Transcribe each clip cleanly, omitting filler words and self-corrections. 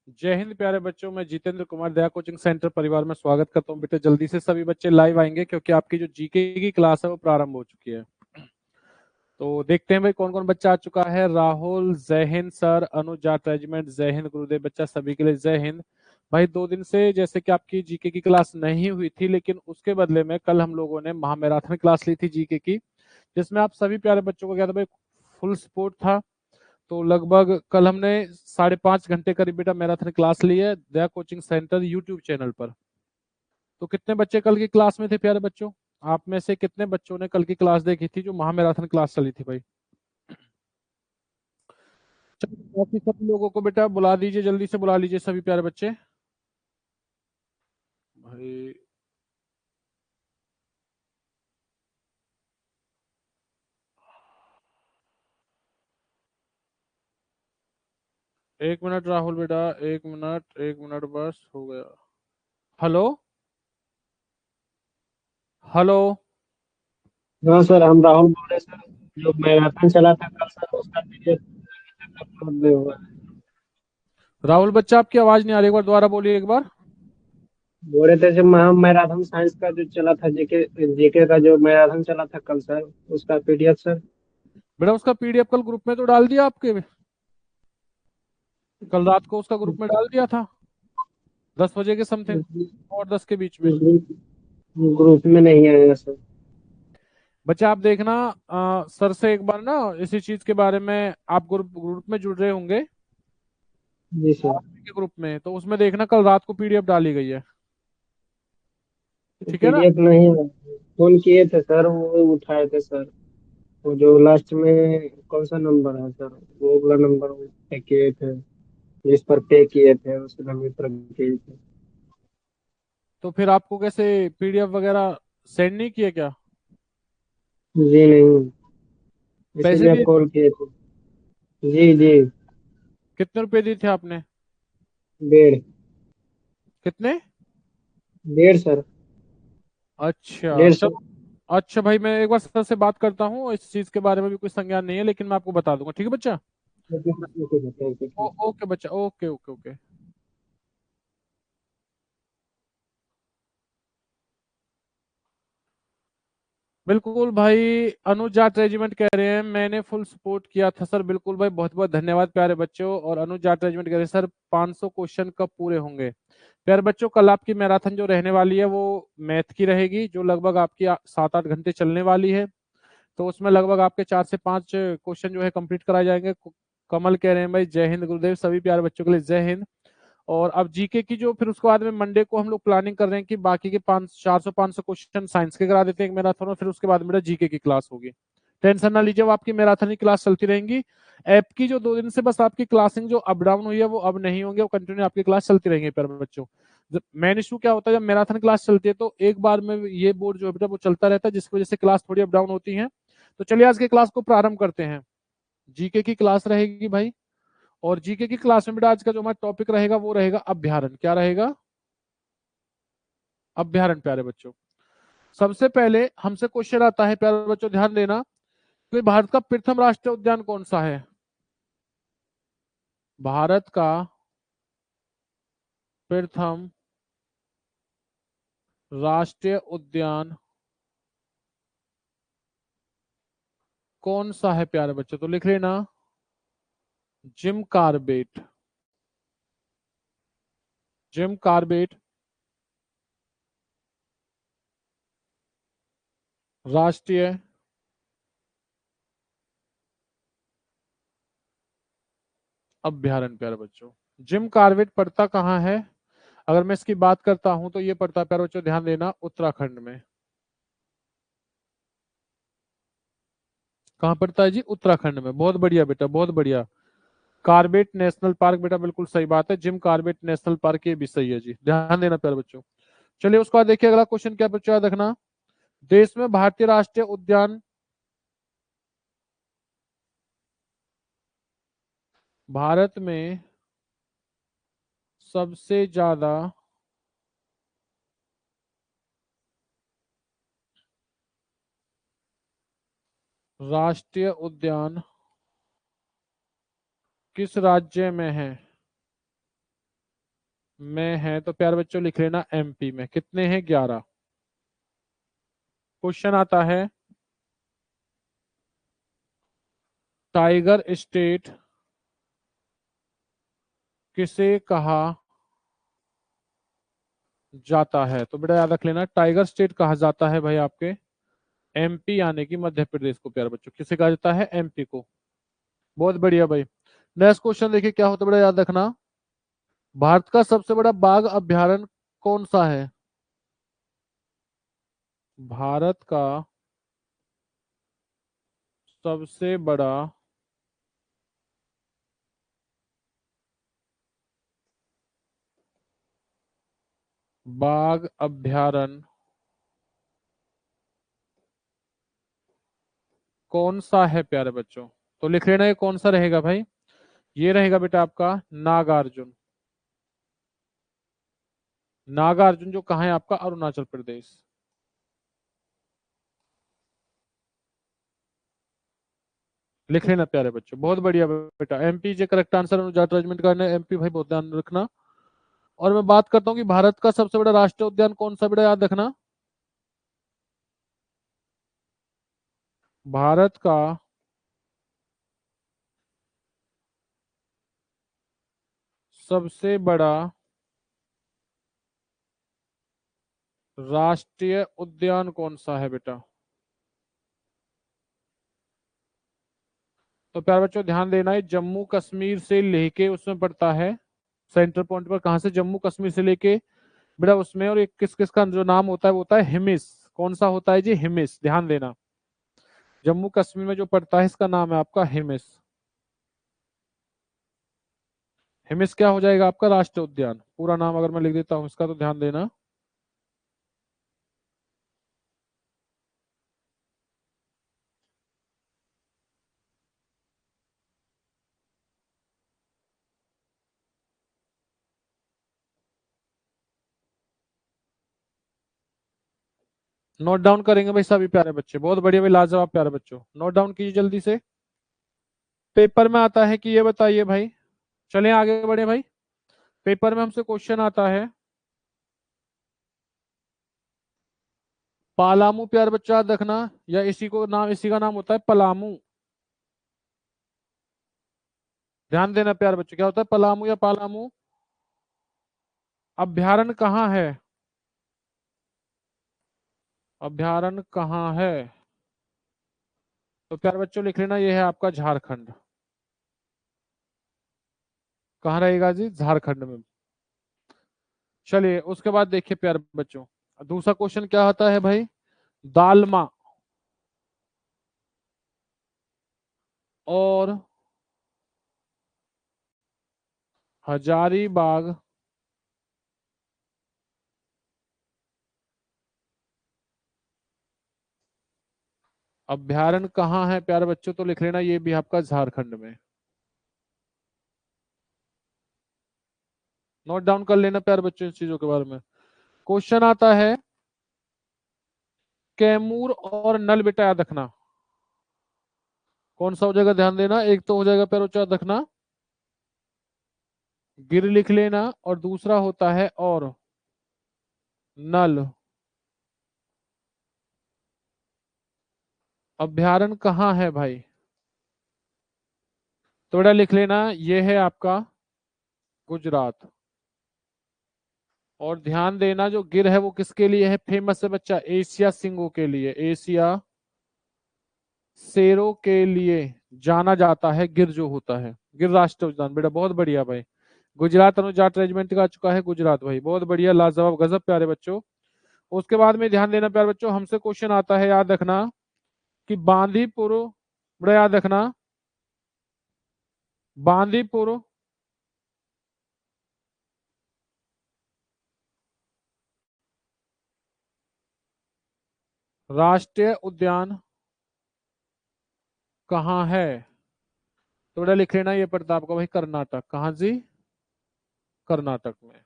जय हिंद प्यारे बच्चों। मैं जितेंद्र कुमार दया कोचिंग सेंटर परिवार में स्वागत करता हूं। बेटे जल्दी से सभी बच्चे लाइव आएंगे क्योंकि आपकी जो जीके की क्लास है वो प्रारंभ हो चुकी है। तो देखते हैं भाई कौन कौन बच्चा आ चुका है। राहुल जय हिंद सर, अनुज जाट रेजिमेंट जय हिंद, गुरुदेव बच्चा सभी के लिए जय हिंद। भाई 2 दिन से जैसे कि आपकी जीके की क्लास नहीं हुई थी, लेकिन उसके बदले में कल हम लोगों ने महामैराथन क्लास ली थी जीके की, जिसमें आप सभी प्यारे बच्चों को क्या था भाई, फुल सपोर्ट था। तो लगभग कल हमने 5.5 घंटे करीब बेटा मैराथन क्लास ली है दया कोचिंग सेंटर यूट्यूब चैनल पर। तो कितने बच्चे कल की क्लास में थे प्यारे बच्चों? आप में से कितने बच्चों ने कल की क्लास देखी थी जो महामैराथन क्लास चली थी भाई? चलो बाकी सब लोगों को बेटा बुला दीजिए, जल्दी से बुला लीजिए सभी प्यारे बच्चे। भाई 1 मिनट राहुल बेटा, 1 मिनट 1 मिनट बस हो गया। Hello hello. हाँ सर, हम राहुल बोल रहे सर। जो मैराथन चला था कल सर, उसका पीरियड अपलोड नहीं हुआ है। राहुल बच्चा आपकी आवाज नहीं आ रही, एक बार दोबारा बोलिए एक बार। बोल रहे थे जब मैराथन साइंस का जो चला था, जीके जीके का जो मैराथन चला था कल सर, उसका पीडीएफ सर। बेटा उसका पीडीएफ कल ग्रुप में तो डाल दिया आपके, कल रात को उसका ग्रुप में डाल दिया था 10 बजे के समथिंग और 10 के बीच में। ग्रुप ग्रुप में नहीं आया सर। बच्चा आप देखना, सर से एक बार ना इसी चीज के बारे में, आप ग्रुप ग्रुप में जुड़ रहे होंगे जी सर। के ग्रुप में, तो उसमें देखना कल रात को पीडीएफ डाली गई है। ठीक है ना? पीडीएफ नहीं आया। फोन किए थे सर, वो उठाए थे सर। वो जो लास्ट में कौन सा नंबर है सर, वो वाला नंबर पे किए थे, जिस पर पे किए थे उस नंबर पर किए थे। तो फिर आपको कैसे पीडीएफ वगैरह सेंड नहीं किए क्या? जी नहीं, पैसे इसीलिए आप दिए? कॉल किए थे। जी जी। कितने रुपए दिए थे आपने? 1.5। कितने? 1.5 सर। अच्छा 150। चलो। अच्छा भाई मैं एक बार सर से बात करता हूँ, इस चीज के बारे में भी कोई संज्ञान नहीं है, लेकिन मैं आपको बता दूंगा। ठीक है बच्चा? Thank you. ओके बच्चा, ओके ओके ओके। बिल्कुल भाई, अनुज जाट रेजिमेंट कह रहे हैं मैंने फुल सपोर्ट किया था सर। बिल्कुल भाई, बहुत बहुत धन्यवाद प्यारे बच्चों। और अनुज जाट रेजिमेंट कह रहे हैं सर 500 क्वेश्चन कब पूरे होंगे? प्यारे बच्चों कल आपकी मैराथन जो रहने वाली है वो मैथ की रहेगी, जो लगभग आपकी 7-8 घंटे चलने वाली है। तो उसमें लगभग आपके 4 से 5 क्वेश्चन जो है कंप्लीट कराए जाएंगे। कमल कह रहे हैं भाई जय हिंद गुरुदेव, सभी प्यारे बच्चों के लिए जय हिंद। और अब जीके की जो फिर उसके बाद में मंडे को हम लोग प्लानिंग कर रहे हैं कि बाकी के 400-500 क्वेश्चन साइंस के करा देते हैं एक मैराथन में, फिर उसके बाद मेरा जीके की क्लास होगी। टेंशन ना लीजिए, वो आपकी मैराथन की क्लास चलती रहेंगी। ऐप की जो 2 दिन से बस आपकी क्लासिंग जो अप डाउन हुई है वो अब नहीं होंगे, वो कंटिन्यू आपकी क्लास चलती रहेंगी प्यारे बच्चों। मेन इशू क्या होता है, जब मैराथन क्लास चलती है तो एक बार में ये बोर्ड जो है बेटा वो चलता रहता है, जिसकी वजह से क्लास थोड़ी अप डाउन होती है। तो चलिए आज की क्लास को प्रारंभ करते हैं। जीके की क्लास रहेगी भाई। और जीके की क्लास में बेटा आज का जो हमारा टॉपिक रहेगा वो रहेगा अभ्यारण। क्या रहेगा? अभ्यारण प्यारे बच्चों। सबसे पहले हमसे क्वेश्चन आता है प्यारे बच्चों, ध्यान देना कि भारत का प्रथम राष्ट्रीय उद्यान कौन सा है? भारत का प्रथम राष्ट्रीय उद्यान कौन सा है प्यारे बच्चों? तो लिख लेना जिम कार्बेट। जिम कार्बेट राष्ट्रीय अभ्यारण्य प्यारे बच्चों। जिम कार्बेट पड़ता कहाँ है? अगर मैं इसकी बात करता हूं तो ये पड़ता है प्यारे बच्चों, ध्यान देना, उत्तराखंड में। कहाँ पड़ता है जी? उत्तराखंड में। बहुत बढ़िया बेटा, बहुत बढ़िया। कार्बेट नेशनल पार्क बेटा, बिल्कुल सही बात है, जिम कार्बेट नेशनल पार्क, ये भी सही है जी, ध्यान देना प्यारे बच्चों। चलिए उसके बाद देखिए अगला क्वेश्चन क्या बच्चों, याद रखना। देश में भारतीय राष्ट्रीय उद्यान, भारत में सबसे ज्यादा राष्ट्रीय उद्यान किस राज्य में है? में है, तो प्यारे बच्चों लिख लेना एमपी में। कितने हैं? 11। क्वेश्चन आता है, टाइगर स्टेट किसे कहा जाता है? तो बेटा याद रख लेना, टाइगर स्टेट कहा जाता है भाई आपके एमपी यानी कि मध्य प्रदेश को। प्यारे बच्चों किसे कहा जाता है? एमपी को। बहुत बढ़िया भाई। नेक्स्ट क्वेश्चन देखिए क्या होता है, बेटा याद रखना, भारत का सबसे बड़ा बाघ अभयारण्य कौन सा है? भारत का सबसे बड़ा बाघ अभयारण्य कौन सा है प्यारे बच्चों? तो लिख लेना, ये कौन सा रहेगा भाई? ये रहेगा बेटा आपका नागार्जुन। नागार्जुन जो कहाँ है आपका? अरुणाचल प्रदेश। लिख लेना प्यारे बच्चों, बहुत बढ़िया बेटा। एमपी जे करेक्ट आंसर, अनुजात रेजिमेंट का एमपी भाई, बहुत ध्यान रखना। और मैं बात करता हूँ कि भारत का सबसे बड़ा राष्ट्रीय उद्यान कौन सा, बेटा याद रखना, भारत का सबसे बड़ा राष्ट्रीय उद्यान कौन सा है बेटा? तो प्यारे बच्चों ध्यान देना है, जम्मू कश्मीर से लेके उसमें पड़ता है सेंटर पॉइंट पर। कहां से? जम्मू कश्मीर से लेके बेटा उसमें। और एक किस किस का जो नाम होता है वो होता है हिमिस। कौन सा होता है जी? हिमिस। ध्यान देना, जम्मू कश्मीर में जो पड़ता है इसका नाम है आपका हिमिस। हिमिस क्या हो जाएगा आपका? राष्ट्रीय उद्यान। पूरा नाम अगर मैं लिख देता हूं इसका, तो ध्यान देना, नोट डाउन करेंगे भाई सभी प्यारे बच्चे। बहुत बढ़िया भाई, लाजवाब प्यारे बच्चों, नोट डाउन कीजिए जल्दी से। पेपर में आता है कि ये बताइए भाई, चलें आगे बढ़े भाई। पेपर में हमसे क्वेश्चन आता है, पालामू प्यारे बच्चा याद रखना, या इसी का नाम होता है पलामू। ध्यान देना प्यारे बच्चों, क्या होता है? पलामू या पालामू। अभ्यारण्य कहाँ है? अभ्यारण्य कहाँ है? तो प्यारे बच्चों लिख लेना, ये है आपका झारखंड। कहाँ रहेगा जी? झारखंड में। चलिए उसके बाद देखिए प्यारे बच्चों, दूसरा क्वेश्चन क्या आता है भाई, दालमा और हजारीबाग अभ्यारण्य कहाँ है प्यारे बच्चों? तो लिख लेना, ये भी आपका झारखंड में। नोट डाउन कर लेना प्यारे बच्चों इन चीजों के बारे में। क्वेश्चन आता है, कैमूर और नल बेटा याद रखना, कौन सा हो जाएगा? ध्यान देना, एक तो हो जाएगा प्यारे बच्चों याद रखना गिर, लिख लेना, और दूसरा होता है और नल। अभ्यारण्य कहाँ है भाई? तो बेटा लिख लेना, ये है आपका गुजरात। और ध्यान देना, जो गिर है वो किसके लिए है फेमस है बच्चा? एशिया सिंगों के लिए, एशिया शेरों के लिए जाना जाता है गिर जो होता है। गिर राष्ट्रीय उद्यान बेटा, बहुत बढ़िया भाई। गुजरात अनुजात रेजिमेंट का आ चुका है गुजरात भाई, बहुत बढ़िया, लाजवाब, गजब प्यारे बच्चों। उसके बाद में ध्यान देना प्यारे बच्चों, हमसे क्वेश्चन आता है याद रखना कि बांदीपुर, बड़ा याद रखना, बांदीपुर राष्ट्रीय उद्यान कहाँ है? तो बड़ा लिख लेना, ये पड़ता है आपका भाई कर्नाटक। कहाँ जी? कर्नाटक में।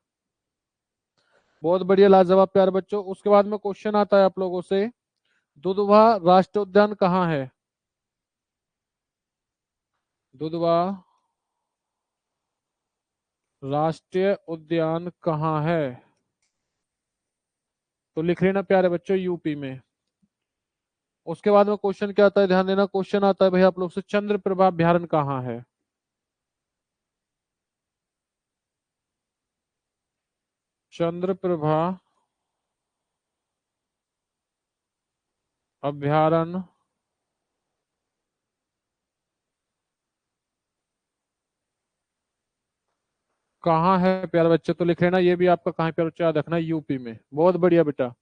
बहुत बढ़िया, लाजवाब प्यारे बच्चों। उसके बाद में क्वेश्चन आता है आप लोगों से, दुधवा राष्ट्रीय उद्यान कहाँ है? दुधवा राष्ट्रीय उद्यान कहाँ है? तो लिख लेना प्यारे बच्चों, यूपी में। उसके बाद में क्वेश्चन क्या आता है, ध्यान देना। क्वेश्चन आता है भाई आप लोग से, चंद्र प्रभा अभ्यारण्य कहाँ है? चंद्र प्रभा अभ्यारण्य कहाँ है प्यारे बच्चे? तो लिख लेना, ये भी आपका कहाँ है प्यारे बच्चे, याद रखना, यूपी में। बहुत बढ़िया बेटा,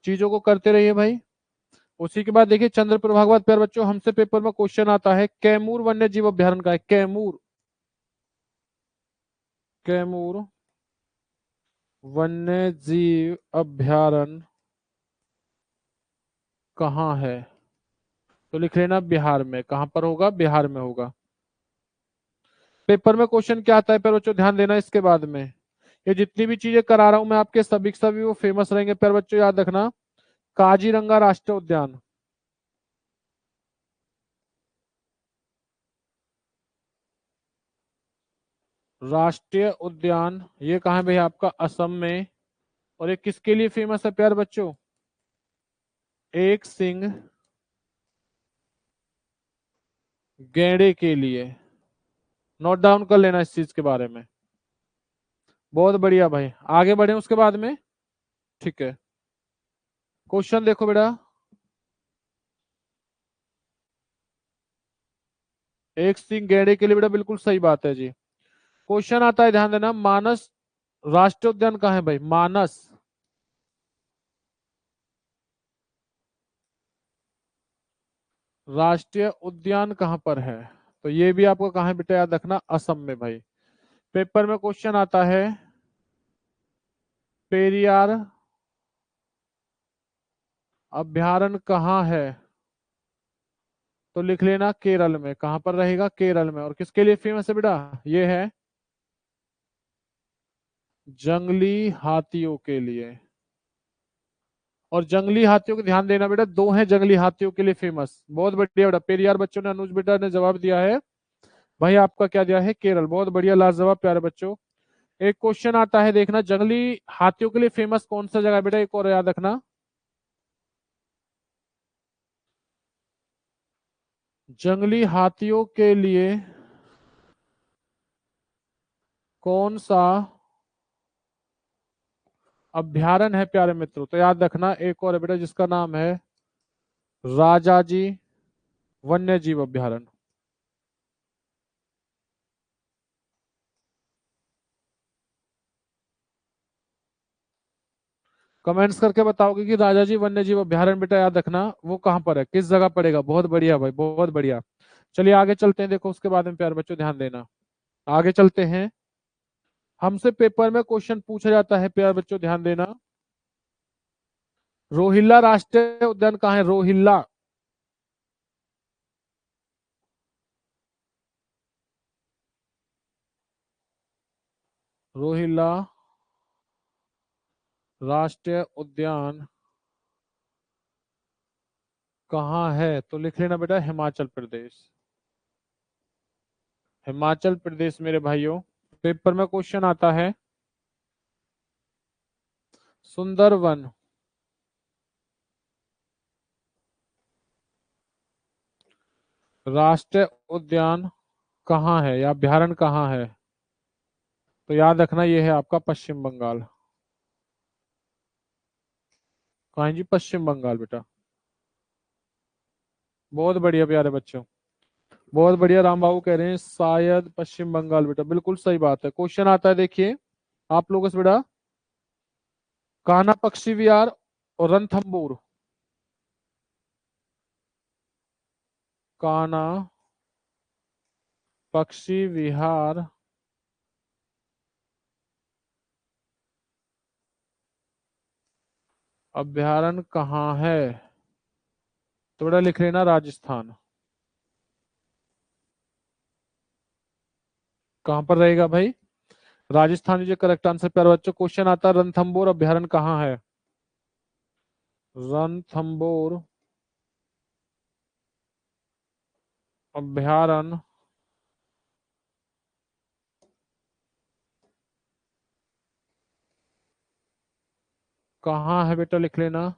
चीजों को करते रहिए भाई। उसी के बाद देखिए, चंद्र प्रभा के बाद प्यारे बच्चों हमसे पेपर में क्वेश्चन आता है, कैमूर वन्य जीव अभ्यारण्य का है। कैमूर, कैमूर वन्य जीव अभ्यारण्य कहाँ है? तो लिख लेना बिहार में। कहाँ पर होगा? बिहार में होगा। पेपर में क्वेश्चन क्या आता है प्यारे बच्चों, ध्यान देना। इसके बाद में ये जितनी भी चीजें करा रहा हूं मैं आपके, सभी के सभी वो फेमस रहेंगे प्यारे बच्चों, याद रखना। काजीरंगा राष्ट्रीय उद्यान, राष्ट्रीय उद्यान ये कहाँ है भाई आपका? असम में। और ये किसके लिए फेमस है प्यारे बच्चों? एक सिंह गैंडे के लिए। नोट डाउन कर लेना इस चीज के बारे में। बहुत बढ़िया भाई, आगे बढ़े उसके बाद में। ठीक है, क्वेश्चन देखो बेटा। एक सिंह गैंडे के लिए बेटा, बिल्कुल सही बात है जी। क्वेश्चन आता है, ध्यान देना, मानस राष्ट्रीय उद्यान कहाँ है भाई? मानस राष्ट्रीय उद्यान कहाँ पर है? तो ये भी आपको कहाँ है बेटा, याद रखना, असम में भाई। पेपर में क्वेश्चन आता है, पेरियार अभ्यारण्य कहाँ है? तो लिख लेना केरल में। कहाँ पर रहेगा? केरल में। और किसके लिए फेमस है बेटा? ये है जंगली हाथियों के लिए। और जंगली हाथियों को ध्यान देना बेटा, दो हैं जंगली हाथियों के लिए फेमस। बहुत बढ़िया बेटा, पेरियार बच्चों ने, अनुज बेटा ने जवाब दिया है भाई। आपका क्या दिया है? केरल। बहुत बढ़िया, लाजवाब प्यारे बच्चों। एक क्वेश्चन आता है, देखना, जंगली हाथियों के लिए फेमस कौन सा जगह है बेटा? एक और याद रखना, जंगली हाथियों के लिए कौन सा अभ्यारण्य है प्यारे मित्रों? तो याद रखना, एक और है बेटा जिसका नाम है राजाजी वन्य जीव अभ्यारण्य। कमेंट्स करके बताओगे कि राजाजी वन्य जीव अभ्यारण्य बेटा, याद रखना, वो कहाँ पर है, किस जगह पड़ेगा। बहुत बढ़िया भाई, बहुत बढ़िया। चलिए आगे चलते हैं, देखो उसके बाद में प्यारे बच्चों ध्यान देना। आगे चलते हैं, हमसे पेपर में क्वेश्चन पूछा जाता है प्यारे बच्चों, ध्यान देना। रोहिल्ला राष्ट्रीय उद्यान कहाँ है? रोहिल्ला, रोहिल्ला राष्ट्रीय उद्यान कहाँ है? तो लिख लेना बेटा, हिमाचल प्रदेश। हिमाचल प्रदेश मेरे भाइयों। पेपर में क्वेश्चन आता है, सुंदरवन राष्ट्रीय उद्यान कहाँ है या अभ्यारण्य कहाँ है? तो याद रखना, ये है आपका पश्चिम बंगाल। कहाँ है जी? पश्चिम बंगाल बेटा। बहुत बढ़िया प्यारे बच्चों, बहुत बढ़िया। राम बाबू कह रहे हैं शायद पश्चिम बंगाल बेटा, बिल्कुल सही बात है। क्वेश्चन आता है, देखिए आप लोगों से बेटा, कान्हा पक्षी विहार और रणथंबोर, कान्हा पक्षी विहार अभ्यारण्य कहाँ है? तो बेटा लिख लेना राजस्थान। कहाँ पर रहेगा भाई? राजस्थान जो करेक्ट आंसर प्यारे बच्चों। क्वेश्चन आता है, रणथंबोर अभ्यारण्य कहाँ है? रणथंबोर अभ्यारण्य कहाँ है बेटा, लिख लेना।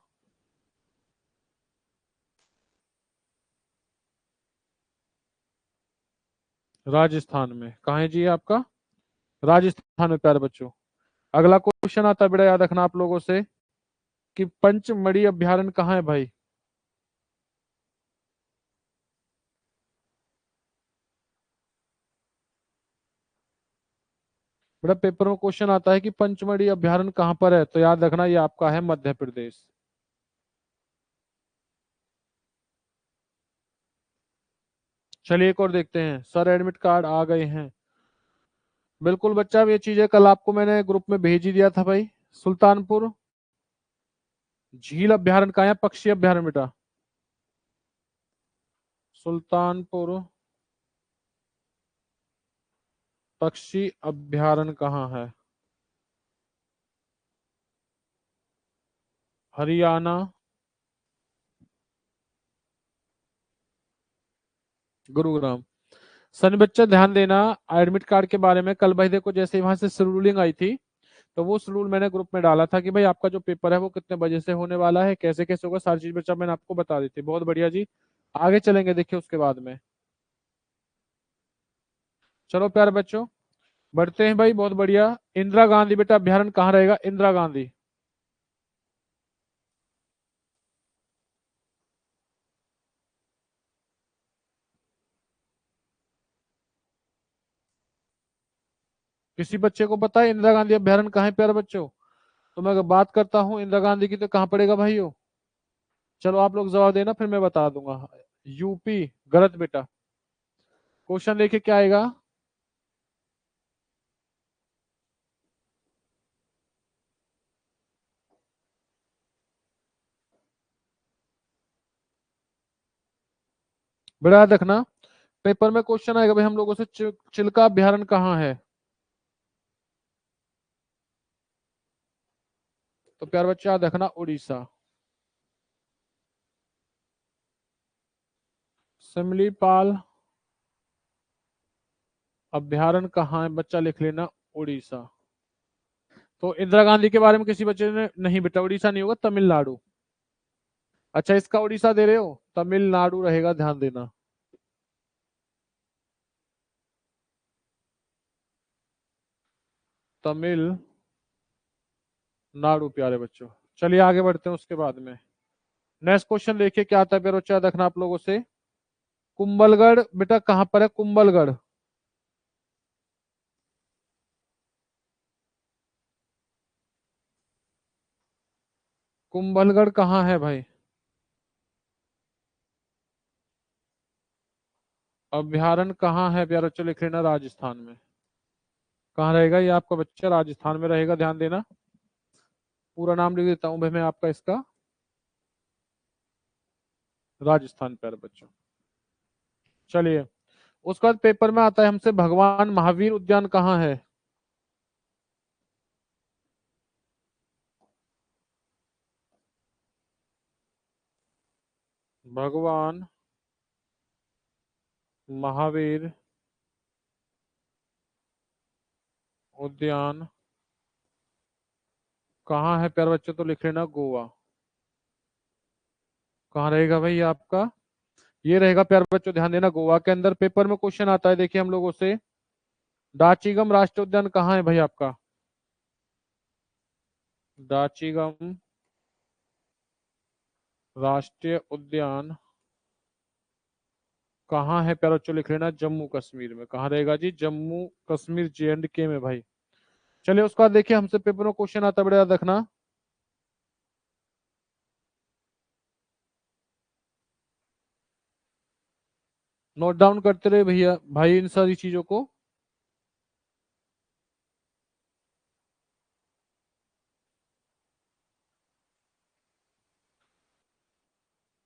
राजस्थान में। कहाँ है जी ये आपका? राजस्थान में प्यारे बच्चों। अगला क्वेश्चन आता है बेटा, याद रखना आप लोगों से, कि पंचमढ़ी अभ्यारण्य कहाँ है भाई? बेटा पेपर में क्वेश्चन आता है कि पंचमढ़ी अभ्यारण्य कहाँ पर है, तो याद रखना ये आपका है मध्य प्रदेश। चलिए एक और देखते हैं। सर एडमिट कार्ड आ गए हैं। बिल्कुल बच्चा, अब ये चीजें कल आपको मैंने ग्रुप में भेज ही दिया था भाई। सुल्तानपुर झील अभ्यारण्य कहाँ है? पक्षी अभ्यारण्य बेटा। सुल्तानपुर पक्षी अभ्यारण्य कहाँ है? हरियाणा, गुरुग्राम। सनी बच्चा ध्यान देना एडमिट कार्ड के बारे में। कल भाई देखो, जैसे वहां से शेड्यूलिंग आई थी, तो वो शेड्यूल मैंने ग्रुप में डाला था कि भाई आपका जो पेपर है वो कितने बजे से होने वाला है, कैसे कैसे होगा, सारी चीज बच्चा मैंने आपको बता दी थी। बहुत बढ़िया जी। आगे चलेंगे देखिए उसके बाद में। चलो प्यारे बच्चों, बढ़ते हैं भाई। बहुत बढ़िया। इंदिरा गांधी बेटा अभ्यारण्य कहाँ रहेगा? इंदिरा गांधी। किसी बच्चे को पता है इंदिरा गांधी अभ्यारण्य कहाँ है प्यारे बच्चों? तो मैं अगर बात करता हूँ इंदिरा गांधी की, तो कहाँ पड़ेगा भाइयों? चलो आप लोग जवाब देना, फिर मैं बता दूंगा। यूपी। गलत बेटा। क्वेश्चन देखिए क्या आएगा। बड़ा याद रखना, पेपर में क्वेश्चन आएगा भाई हम लोगों से, चिल्का अभ्यारण्य कहाँ है? तो प्यार बच्चे याद रखना, उड़ीसा। सिमलीपाल अभ्यारण्य कहाँ है बच्चा? लिख लेना, उड़ीसा। तो इंदिरा गांधी के बारे में किसी बच्चे ने नहीं बेटा, उड़ीसा नहीं होगा, तमिलनाडु। अच्छा इसका उड़ीसा दे रहे हो, तमिलनाडु रहेगा, ध्यान देना। तमिलनाडु प्यारे बच्चों। चलिए आगे बढ़ते हैं उसके बाद में। नेक्स्ट क्वेश्चन देखिए क्या आता है प्यारे बच्चा, याद रखना आप लोगों से। कुंभलगढ़ बेटा कहाँ पर है? कुंभलगढ़। कुंभलगढ़ कहाँ है भाई? अभ्यारण्य कहाँ है प्यारे बच्चों? लिख लेना, राजस्थान में। कहाँ रहेगा ये आपका बच्चा? राजस्थान में रहेगा, ध्यान देना। पूरा नाम लिख देता हूँ भाई मैं आपका इसका, राजस्थान प्यारे बच्चों। चलिए उसके बाद पेपर में आता है हमसे, भगवान महावीर उद्यान कहाँ है? भगवान महावीर उद्यान कहाँ है प्यारे बच्चों? तो लिख लेना, गोवा। कहाँ रहेगा भाई ये आपका? ये रहेगा प्यारे बच्चों, ध्यान देना, गोवा के अंदर। पेपर में क्वेश्चन आता है देखिए हम लोगों से, दाचीगम राष्ट्रीय उद्यान कहाँ है भाई आपका? दाचीगम राष्ट्रीय उद्यान कहाँ है प्यारे बच्चों? लिख लेना, जम्मू कश्मीर में। कहाँ रहेगा जी? जम्मू कश्मीर, JNK में भाई। चलिए उसके बाद देखिए हमसे पेपर में क्वेश्चन आता है, बड़ा याद रखना। नोट डाउन करते रहे भैया भाई इन सारी चीजों को।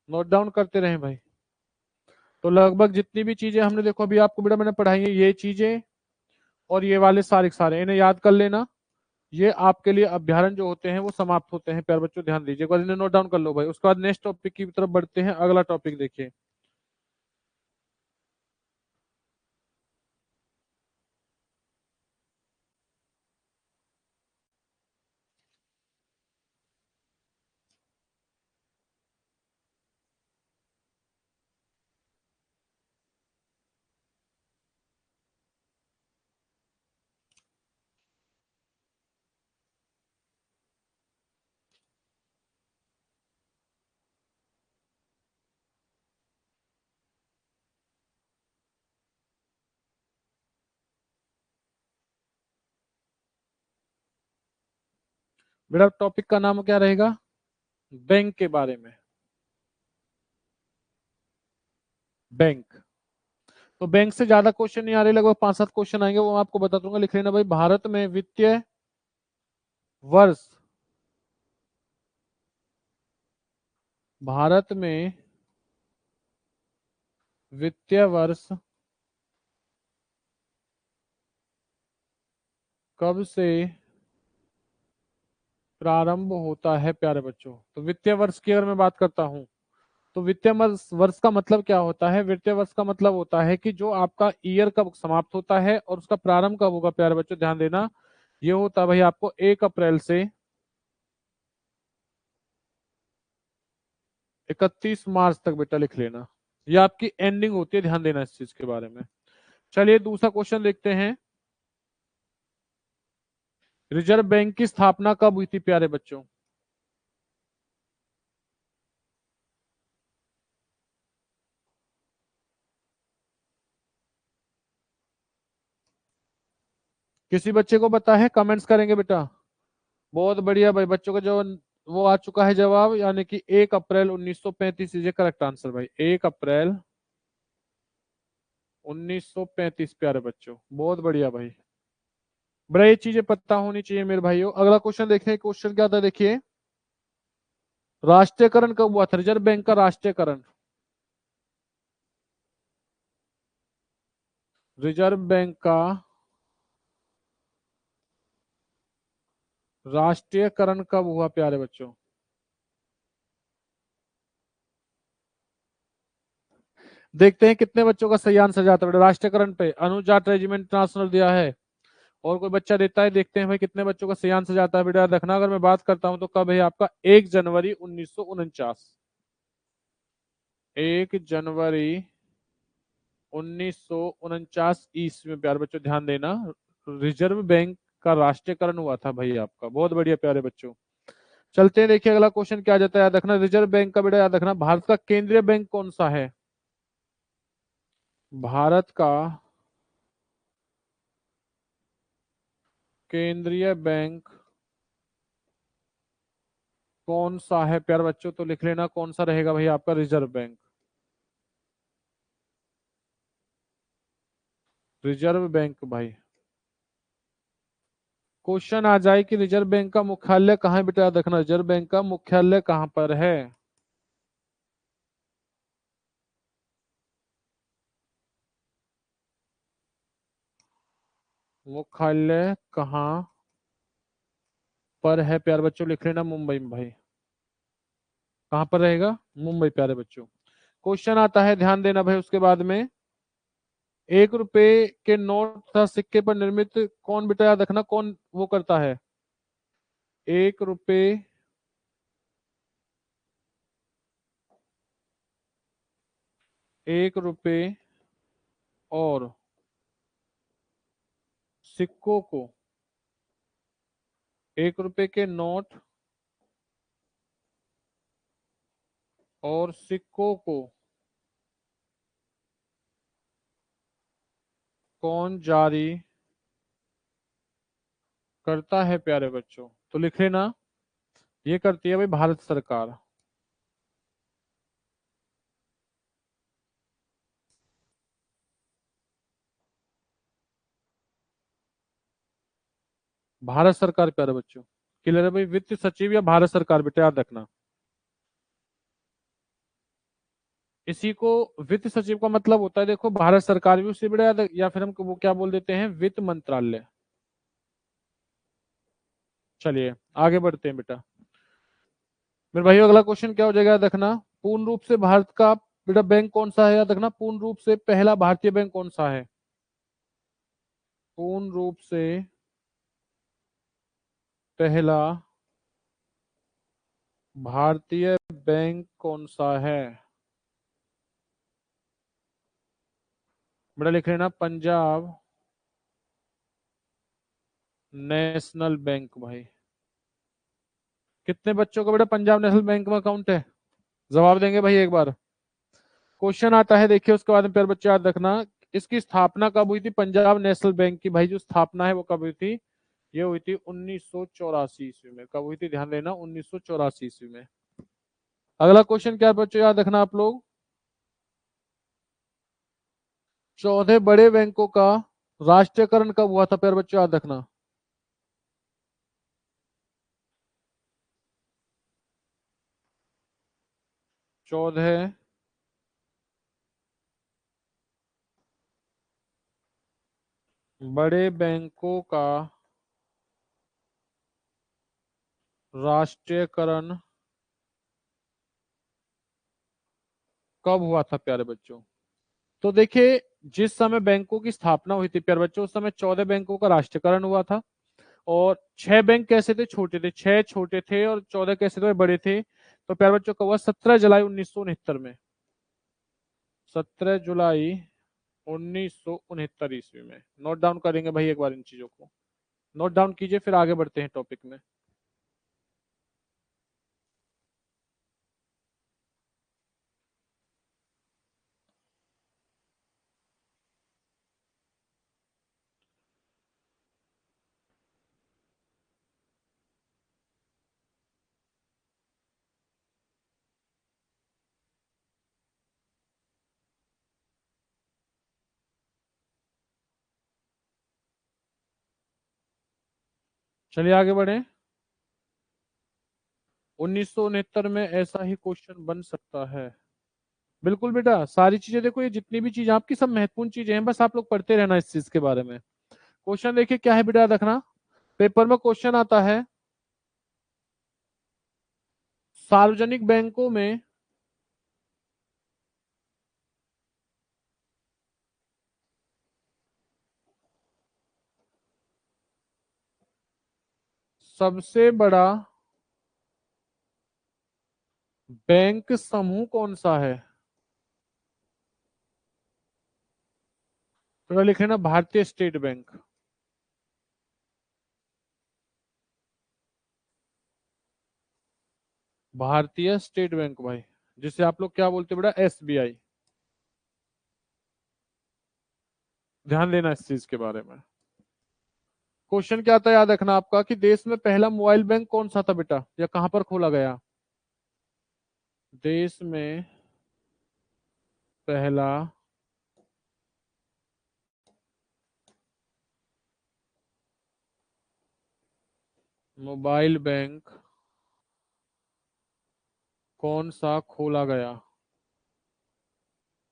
नोट डाउन करते रहे भाई। तो लगभग जितनी भी चीजें हमने देखो अभी आपको बेटा मैंने पढ़ाई है, ये चीजें और ये वाले सारे के सारे इन्हें याद कर लेना। ये आपके लिए अभ्यारण जो होते हैं वो समाप्त होते हैं, प्यार बच्चों ध्यान दीजिए, एक बार इन्हें नोट डाउन कर लो भाई। उसके बाद नेक्स्ट टॉपिक की तरफ बढ़ते हैं। अगला टॉपिक देखिए। बेटा टॉपिक का नाम क्या रहेगा? बैंक के बारे में। बैंक। तो बैंक से ज्यादा क्वेश्चन नहीं आ रहे, लगभग 5-7 क्वेश्चन आएंगे, वो मैं आपको बता दूंगा, लिख लेना भाई। भारत में वित्तीय वर्ष, भारत में वित्तीय वर्ष कब से प्रारंभ होता है प्यारे बच्चों? तो वित्तीय वर्ष की अगर मैं बात करता हूं, तो वित्तीय वर्ष वर्ष का मतलब क्या होता है? वित्तीय वर्ष का मतलब होता है कि जो आपका ईयर कब समाप्त होता है और उसका प्रारंभ कब होगा प्यारे बच्चों, ध्यान देना। ये होता है भाई आपको 1 अप्रैल से 31 मार्च तक, बेटा लिख लेना। ये आपकी एंडिंग होती है, ध्यान देना इस चीज के बारे में। चलिए दूसरा क्वेश्चन देखते हैं। रिजर्व बैंक की स्थापना कब हुई थी प्यारे बच्चों? किसी बच्चे को पता है? कमेंट्स करेंगे बेटा। बहुत बढ़िया भाई, बच्चों का जो वो आ चुका है जवाब, यानी कि 1 अप्रैल 1935 इज करेक्ट आंसर भाई। 1 अप्रैल 1935 प्यारे बच्चों, बहुत बढ़िया भाई। बड़ा ये चीजें पता होनी चाहिए मेरे भाइयों। अगला क्वेश्चन देखें, क्वेश्चन क्या था देखिए। राष्ट्रीयकरण कब हुआ था रिजर्व बैंक का? राष्ट्रीयकरण, रिजर्व बैंक का राष्ट्रीयकरण कब हुआ प्यारे बच्चों? देखते हैं कितने बच्चों का सही आंसर जाता है बेटा राष्ट्रीयकरण पे। अनुज जाट रेजिमेंट इंटरनेशनल दिया है, और कोई बच्चा देता है? देखते हैं भाई कितने बच्चों का सही आंसर जाता है। बेटा रखना, अगर मैं बात करता हूं तो कब है आपका? 1 जनवरी 1949। 1 जनवरी 1949 ईस्वी में प्यारे बच्चों, ध्यान देना, रिजर्व बैंक का राष्ट्रीयकरण हुआ था भाई आपका। बहुत बढ़िया प्यारे बच्चों। चलते हैं, देखिए अगला क्वेश्चन क्या आ जाता है, याद रखना। रिजर्व बैंक का बेटा याद रखना, भारत का केंद्रीय बैंक कौन सा है? भारत का केंद्रीय बैंक कौन सा है प्यारे बच्चों? तो लिख लेना कौन सा रहेगा भाई आपका रिजर्व बैंक। रिजर्व बैंक भाई। क्वेश्चन आ जाए कि रिजर्व बैंक का मुख्यालय कहाँ है, बेटा याद रखना, रिजर्व बैंक का मुख्यालय कहाँ पर है? मुख्यालय कहाँ पर है प्यारे बच्चों? लिख लेना मुंबई में भाई। कहाँ पर रहेगा? मुंबई प्यारे बच्चों। क्वेश्चन आता है, ध्यान देना भाई उसके बाद में। 1 रुपए के नोट तथा सिक्के पर निर्मित कौन, बेटा याद रखना, कौन वो करता है? 1 रुपए, 1 रुपए और सिक्कों को, 1 रुपए के नोट और सिक्कों को कौन जारी करता है प्यारे बच्चों? तो लिख लेना, ये करती है भाई भारत सरकार। भारत सरकार प्यारे बच्चों। क्लियर है भाई? वित्त सचिव या भारत सरकार, बेटा याद रखना। इसी को वित्त सचिव का मतलब होता है, देखो भारत सरकार भी उसी बेटा या फिर हम वो क्या बोल देते हैं, वित्त मंत्रालय। चलिए आगे बढ़ते हैं बेटा। मेरे भाई अगला क्वेश्चन क्या हो जाएगा, याद रखना। पूर्ण रूप से भारत का बेटा बैंक कौन सा है, याद रखना। पूर्ण रूप से पहला भारतीय बैंक कौन सा है? पूर्ण रूप से पहला भारतीय बैंक कौन सा है? बेटा लिख लेना पंजाब नेशनल बैंक भाई। कितने बच्चों का बेटा पंजाब नेशनल बैंक में अकाउंट है? जवाब देंगे भाई एक बार। क्वेश्चन आता है देखिए उसके बाद में, प्यारे बच्चे याद रखना, इसकी स्थापना कब हुई थी पंजाब नेशनल बैंक की? भाई जो स्थापना है वो कब हुई थी? ये हुई थी 1984 ईस्वी में। कब हुई थी, ध्यान देना, 1984 ईस्वी में। अगला क्वेश्चन क्या है बच्चों, याद रखना आप लोग। 14 बड़े बैंकों का राष्ट्रीयकरण कब हुआ था प्यारे बच्चों, याद रखना। 14 बड़े बैंकों का राष्ट्रीयकरण कब हुआ था प्यारे बच्चों। तो देखिए, जिस समय बैंकों की स्थापना हुई थी प्यारे बच्चों, उस समय 14 बैंकों का राष्ट्रीयकरण हुआ था। और 6 बैंक कैसे थे, छोटे थे, 6 छोटे थे, और 14 कैसे थे, बड़े थे। तो प्यारे बच्चों का हुआ 17 जुलाई 1969 में। 17 जुलाई 1969 ईस्वी में। नोट डाउन करेंगे भाई एक बार इन चीजों को, नोट डाउन कीजिए, फिर आगे बढ़ते हैं टॉपिक में। चलिए आगे बढ़े। 1969 में ऐसा ही क्वेश्चन बन सकता है। बिल्कुल बेटा, सारी चीजें देखो, ये जितनी भी चीजें आपकी सब महत्वपूर्ण चीजें हैं, बस आप लोग पढ़ते रहना इस चीज के बारे में। क्वेश्चन देखिए क्या है बेटा, याद रखना। पेपर में क्वेश्चन आता है, सार्वजनिक बैंकों में सबसे बड़ा बैंक समूह कौन सा है। तो लिख लेना भारतीय स्टेट बैंक। भारतीय स्टेट बैंक भाई, जिसे आप लोग क्या बोलते हैं बेटा, एसबीआई। ध्यान देना इस चीज के बारे में। क्वेश्चन क्या था, याद रखना आपका, कि देश में पहला मोबाइल बैंक कौन सा था बेटा, या कहां पर खोला गया। देश में पहला मोबाइल बैंक कौन सा खोला गया,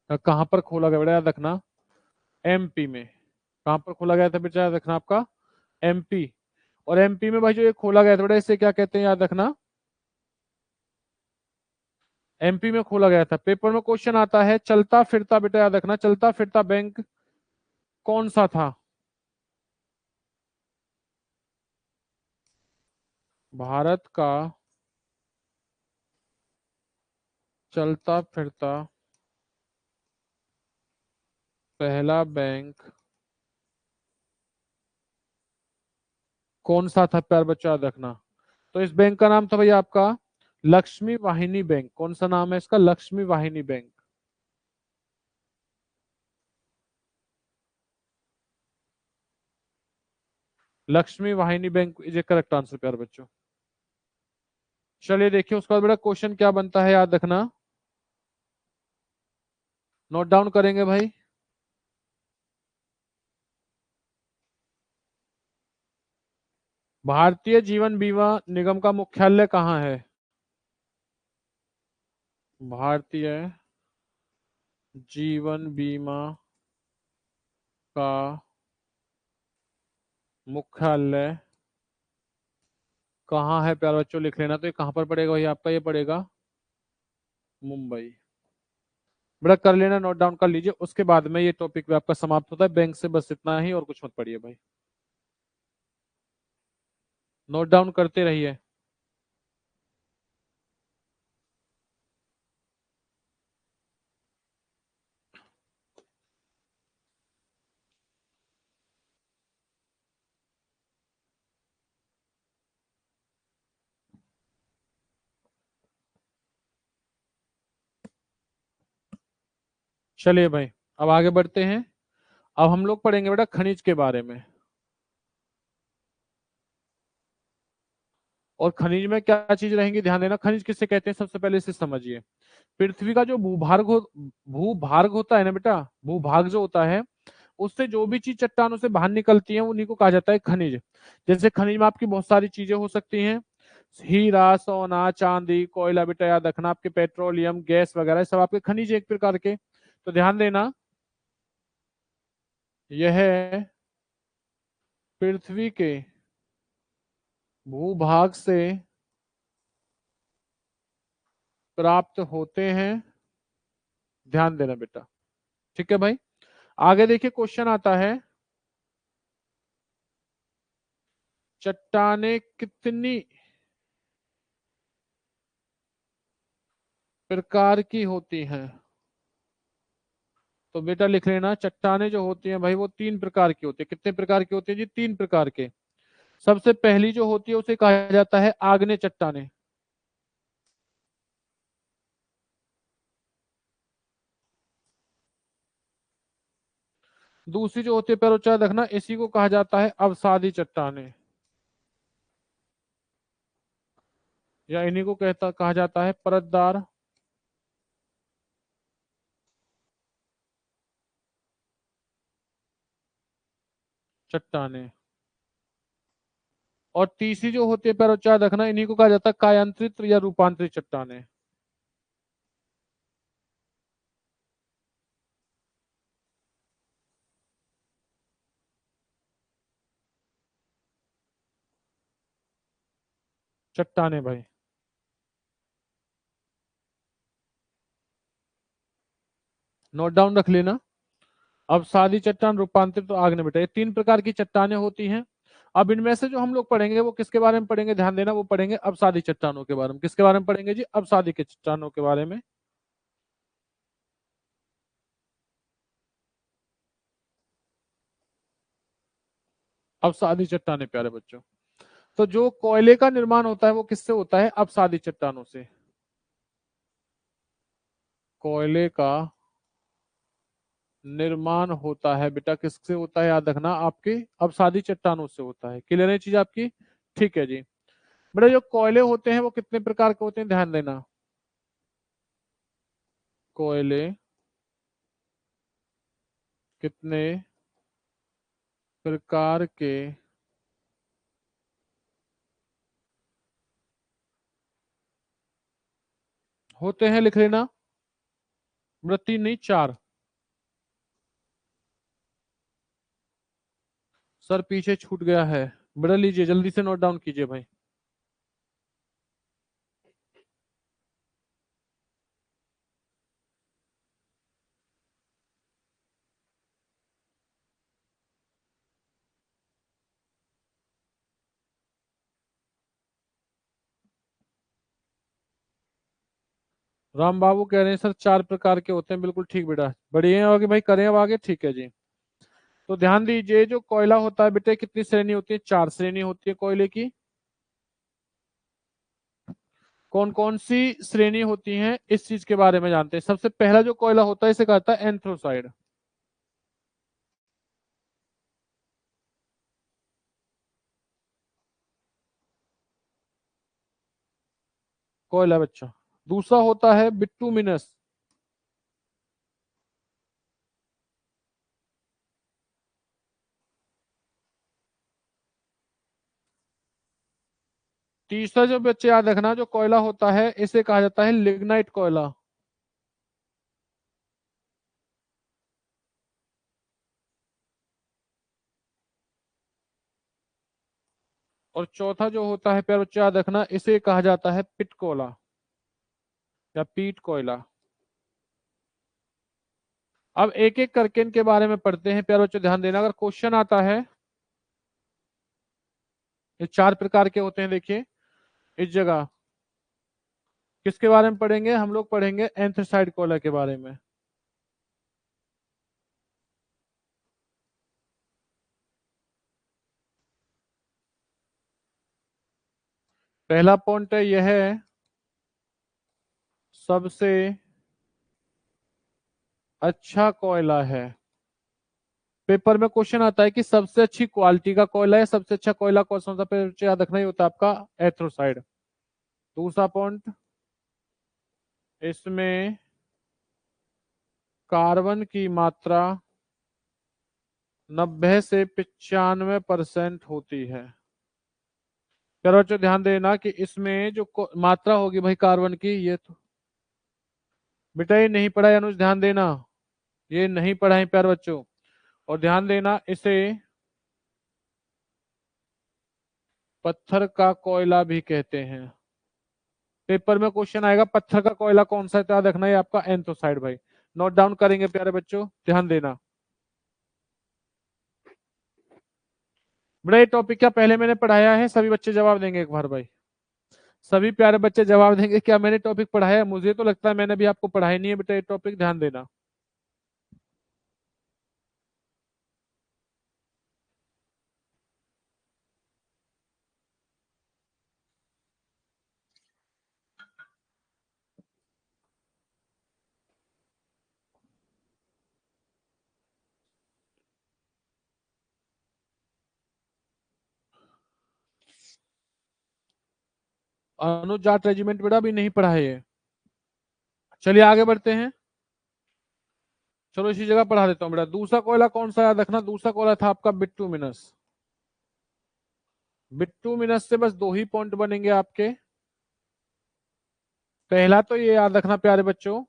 या कहां पर खोला गया बेटा, याद रखना। एमपी में। कहां पर खोला गया था बेटा, याद रखना आपका, एमपी। और एमपी में भाई जो ये खोला गया था बेटा, इसे क्या कहते हैं, याद रखना। एमपी में खोला गया था। पेपर में क्वेश्चन आता है, चलता फिरता, बेटा याद रखना, चलता फिरता बैंक कौन सा था। भारत का चलता फिरता पहला बैंक कौन सा था प्यार बच्चा, याद रखना। तो इस बैंक का नाम था भैया आपका लक्ष्मी वाहिनी बैंक। कौन सा नाम है इसका, लक्ष्मी वाहिनी बैंक। लक्ष्मी वाहिनी bank is A correct answer प्यार बच्चों। चलिए देखिए उसके बाद बेटा क्वेश्चन क्या बनता है, याद रखना। नोट डाउन करेंगे भाई। भारतीय जीवन बीमा निगम का मुख्यालय कहाँ है। भारतीय जीवन बीमा का मुख्यालय कहाँ है प्यारे बच्चों, लिख लेना। तो ये कहाँ पर पड़ेगा भाई आपका, ये पड़ेगा मुंबई। बेटा कर लेना, नोट डाउन कर लीजिए, उसके बाद में ये टॉपिक भी आपका समाप्त होता है। बैंक से बस इतना ही, और कुछ मत पढ़िए भाई, नोट डाउन करते रहिए। चलिए भाई, अब आगे बढ़ते हैं। अब हम लोग पढ़ेंगे बेटा खनिज के बारे में। और खनिज में क्या चीज रहेंगी, ध्यान देना। खनिज किससे कहते हैं, सबसे पहले इसे समझिए। पृथ्वी का जो भूभाग होता है ना बेटा, भूभाग जो होता है, उससे जो भी चीज चट्टानों से बाहर निकलती है उन्हीं को कहा जाता है खनिज। जैसे खनिज में आपकी बहुत सारी चीजें हो सकती हैं, हीरा, सोना, चांदी, कोयला, बेटा याद रखना, आपके पेट्रोलियम, गैस वगैरह सब आपके खनिज एक प्रकार के। तो ध्यान देना, यह पृथ्वी के भूभाग से प्राप्त होते हैं, ध्यान देना बेटा। ठीक है भाई, आगे देखिए क्वेश्चन आता है, चट्टाने कितनी प्रकार की होती हैं। तो बेटा लिख लेना, चट्टाने जो होती हैं भाई वो 3 प्रकार की होती है। कितने प्रकार की होती है जी, 3 प्रकार के। सबसे पहली जो होती है उसे कहा जाता है आग्नेय चट्टाने। दूसरी जो होती है पैर उच्चार रखना, इसी को कहा जाता है अवसादी चट्टाने, या इन्हीं को कहा जाता है परतदार चट्टाने। और तीसरी जो होती है पैर उच्चार रखना, इन्हीं को कहा जाता है कायांतरित या रूपांतरित चट्टाने। चट्टाने भाई, नोट डाउन रख लेना। अवसादी चट्टान, रूपांतरित तो आग्नेय, बेटा ये 3 प्रकार की चट्टाने होती हैं। अब इनमें से जो हम लोग पढ़ेंगे वो किसके बारे में पढ़ेंगे, ध्यान देना, वो पढ़ेंगे अवसादी चट्टानों के बारे में। किसके बारे में पढ़ेंगे जी, अवसादी के चट्टानों के बारे में। अवसादी चट्टाने प्यारे बच्चों। तो जो कोयले का निर्माण होता है वो किससे होता है, अवसादी चट्टानों से। कोयले का निर्माण होता है बेटा किससे होता है, याद रखना, आपके अवसादी चट्टानों से होता है। क्लियर है चीज आपकी, ठीक है जी। बेटा जो कोयले होते हैं वो कितने प्रकार के होते हैं, ध्यान देना। कोयले कितने प्रकार के होते हैं, लिख लेना। मृत्यु नहीं, 4। सर पीछे छूट गया है, बेटा लीजिए जल्दी से नोट डाउन कीजिए भाई। राम बाबू कह रहे हैं सर 4 प्रकार के होते हैं, बिल्कुल ठीक बेटा, बढ़िया आगे भाई, करें अब आगे, ठीक है जी। तो ध्यान दीजिए, जो कोयला होता है बेटे कितनी श्रेणी होती है, 4 श्रेणी होती है कोयले की। कौन कौन सी श्रेणी होती हैं इस चीज के बारे में जानते हैं। सबसे पहला जो कोयला होता है इसे कहता है एंथ्रोसाइड। कोयला बच्चा। दूसरा होता है बिटुमिनस। तीसरा जो बच्चे याद रखना, जो कोयला होता है इसे कहा जाता है लिग्नाइट कोयला। और चौथा जो होता है प्यारे बच्चे याद रखना, इसे कहा जाता है पिट कोयला या पीट कोयला। अब एक एक करके इनके बारे में पढ़ते हैं प्यारे बच्चों, ध्यान देना, अगर क्वेश्चन आता है। ये 4 प्रकार के होते हैं, देखिए इस जगह किसके बारे में पढ़ेंगे, हम लोग पढ़ेंगे एंथ्रासाइड कोयला के बारे में। पहला पॉइंट है, यह सबसे अच्छा कोयला है। पेपर में क्वेश्चन आता है कि सबसे अच्छी क्वालिटी का कोयला है, सबसे अच्छा कोयला कौन सा होता है, याद रखना ही होता है आपका एथ्रोसाइड। दूसरा पॉइंट, इसमें कार्बन की मात्रा 90 से 95% होती है। चलो बच्चों ध्यान देना कि इसमें जो मात्रा होगी भाई कार्बन की, ये तो बेटा ये नहीं पढ़ा है अनुज, ध्यान देना, ये नहीं पढ़ा है प्यार बच्चों। और ध्यान देना, इसे पत्थर का कोयला भी कहते हैं। पेपर में क्वेश्चन आएगा पत्थर का कोयला कौन सा है, तो याद रखना है आपका एंथोसाइड भाई। नोट डाउन करेंगे प्यारे बच्चों, ध्यान देना। बेटा ये टॉपिक क्या पहले मैंने पढ़ाया है? सभी बच्चे जवाब देंगे एक बार भाई, सभी प्यारे बच्चे जवाब देंगे क्या मैंने टॉपिक पढ़ाया है? मुझे तो लगता है मैंने भी आपको पढ़ाया नहीं है बेटा ये टॉपिक, ध्यान देना। अनुज जाट रेजिमेंट बेटा भी नहीं पढ़ा है ये। चलिए आगे बढ़ते हैं, चलो इसी जगह पढ़ा देता हूँ बेटा। दूसरा कोयला कौन सा, याद रखना, दूसरा कोयला था आपका बिट्टूमिनस। बिट्टूमिनस से बस दो ही पॉइंट बनेंगे आपके। पहला तो ये याद रखना प्यारे बच्चों,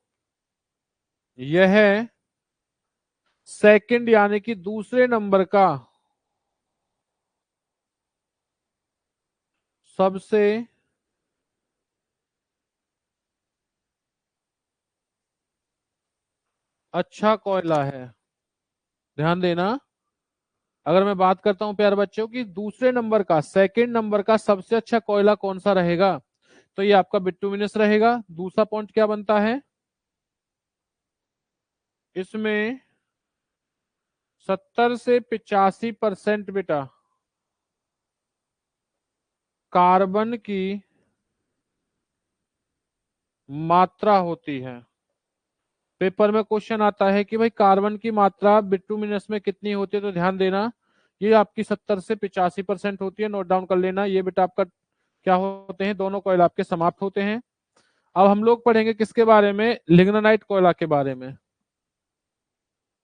यह सेकंड यानी कि दूसरे नंबर का सबसे अच्छा कोयला है। ध्यान देना, अगर मैं बात करता हूं प्यारे बच्चों कि दूसरे नंबर का, सेकंड नंबर का सबसे अच्छा कोयला कौन सा रहेगा, तो ये आपका बिट्टूमिनस रहेगा। दूसरा पॉइंट क्या बनता है, इसमें 70 से 85% बेटा कार्बन की मात्रा होती है। पेपर में क्वेश्चन आता है कि भाई कार्बन की मात्रा बिट्टूमिनस में कितनी होती है, तो ध्यान देना ये आपकी 70 से 85% होती है। नोट डाउन कर लेना, ये बेटा आपका क्या होते हैं, दोनों कोयला आपके समाप्त होते हैं। अब हम लोग पढ़ेंगे किसके बारे में, लिग्नाइट कोयला के बारे में।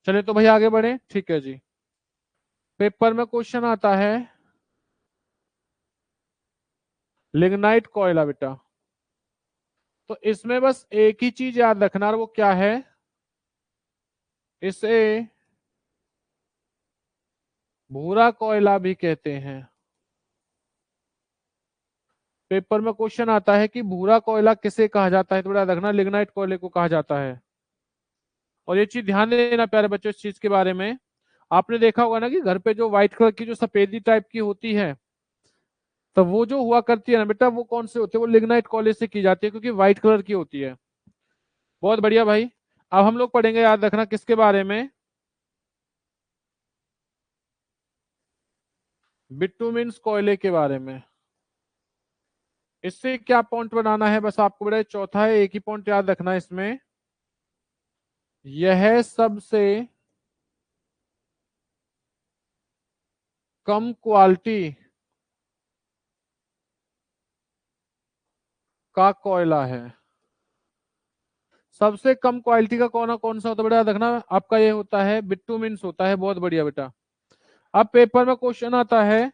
चले तो भाई आगे बढ़े, ठीक है जी। पेपर में क्वेश्चन आता है लिग्नाइट कोयला बेटा, तो इसमें बस एक ही चीज याद रखना, और वो क्या है, इसे भूरा कोयला भी कहते हैं। पेपर में क्वेश्चन आता है कि भूरा कोयला किसे कहा जाता है, तो बेटा रखना लिग्नाइट कोयले को कहा जाता है। और ये चीज ध्यान देना प्यारे बच्चों, इस चीज के बारे में आपने देखा होगा ना कि घर पे जो व्हाइट कलर की जो सफेदी टाइप की होती है, तो वो जो हुआ करती है ना बेटा, वो कौन से होते हैं, वो लिग्नाइट कोयले से की जाती है, क्योंकि व्हाइट कलर की होती है। बहुत बढ़िया भाई। अब हम लोग पढ़ेंगे, याद रखना किसके बारे में, बिट्टूमिन्स कोयले के बारे में। इससे क्या पॉइंट बनाना है बस आपको बेटा, चौथा है, एक ही पॉइंट याद रखना इसमें, यह सबसे कम क्वालिटी का कोयला है। सबसे कम क्वालिटी का कौन सा होता है बेटा, याद रखना आपका ये होता है बिट्टूमिन्स होता है। बहुत बढ़िया बेटा। अब पेपर में क्वेश्चन आता है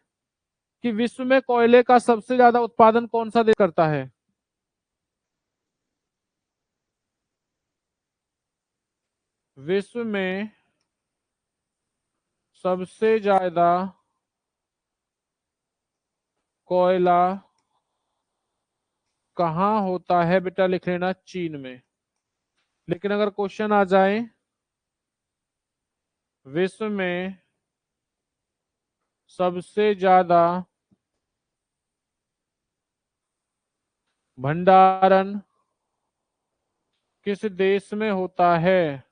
कि विश्व में कोयले का सबसे ज्यादा उत्पादन कौन सा देश करता है। विश्व में सबसे ज्यादा कोयला कहाँ होता है बेटा, लिख लेना चीन में। लेकिन अगर क्वेश्चन आ जाए विश्व में सबसे ज्यादा भंडारण किस देश में होता है,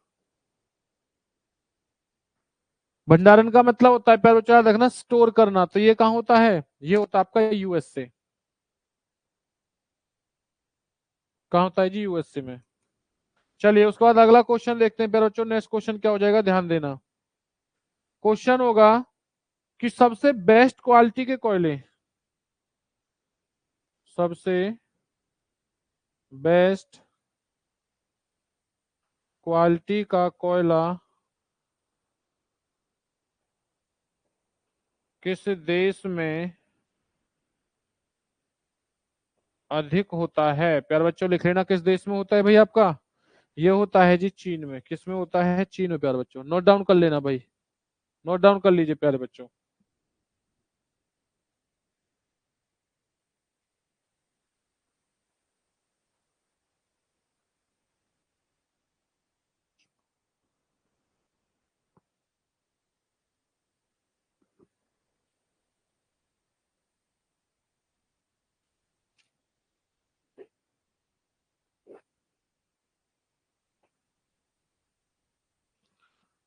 भंडारण का मतलब होता है प्यारे बच्चों याद रखना स्टोर करना, तो ये कहाँ होता है, ये होता है आपका यूएसए। कहाँ होता है जी, यूएसए में। चलिए उसके बाद अगला क्वेश्चन देखते हैं प्यारे बच्चों, नेक्स्ट क्वेश्चन क्या हो जाएगा, ध्यान देना। क्वेश्चन होगा कि सबसे बेस्ट क्वालिटी के कोयले, सबसे बेस्ट क्वालिटी का कोयला किस देश में अधिक होता है। प्यारे बच्चों लिख लेना, किस देश में होता है भाई आपका, ये होता है जी चीन में। किस में होता है, चीन में। प्यारे बच्चों नोट डाउन कर लेना भाई, नोट डाउन कर लीजिए प्यारे बच्चों।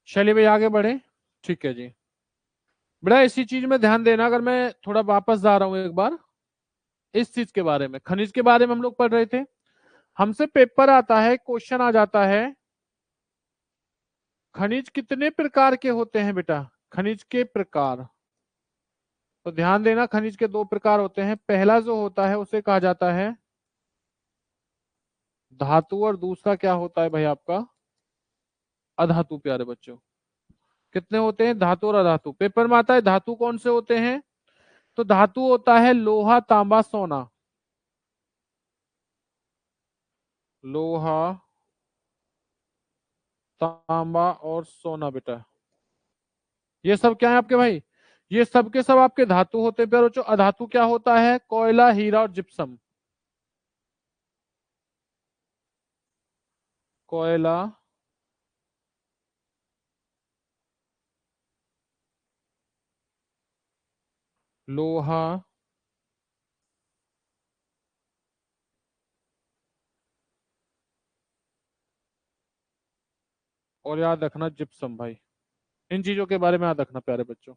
चलिए भाई आगे बढ़े। ठीक है जी, बड़ा इसी चीज में ध्यान देना। अगर मैं थोड़ा वापस जा रहा हूं एक बार, इस चीज के बारे में, खनिज के बारे में हम लोग पढ़ रहे थे। हमसे पेपर आता है, क्वेश्चन आ जाता है, खनिज कितने प्रकार के होते हैं बेटा, खनिज के प्रकार। तो ध्यान देना, खनिज के दो प्रकार होते हैं। पहला जो होता है उसे कहा जाता है धातु, और दूसरा क्या होता है भाई आपका, अधातु। प्यारे बच्चों कितने होते हैं, धातु और अधातु। पेपर में आता है धातु कौन से होते हैं, तो धातु होता है लोहा, तांबा, सोना। लोहा, तांबा और सोना बेटा, ये सब क्या है आपके भाई, ये सब के सब आपके धातु होते हैं। प्यारे बच्चों अधातु क्या होता है, कोयला, हीरा और जिप्सम। कोयला, लोहा और याद रखना जिप्सम भाई। इन चीजों के बारे में याद रखना प्यारे बच्चों।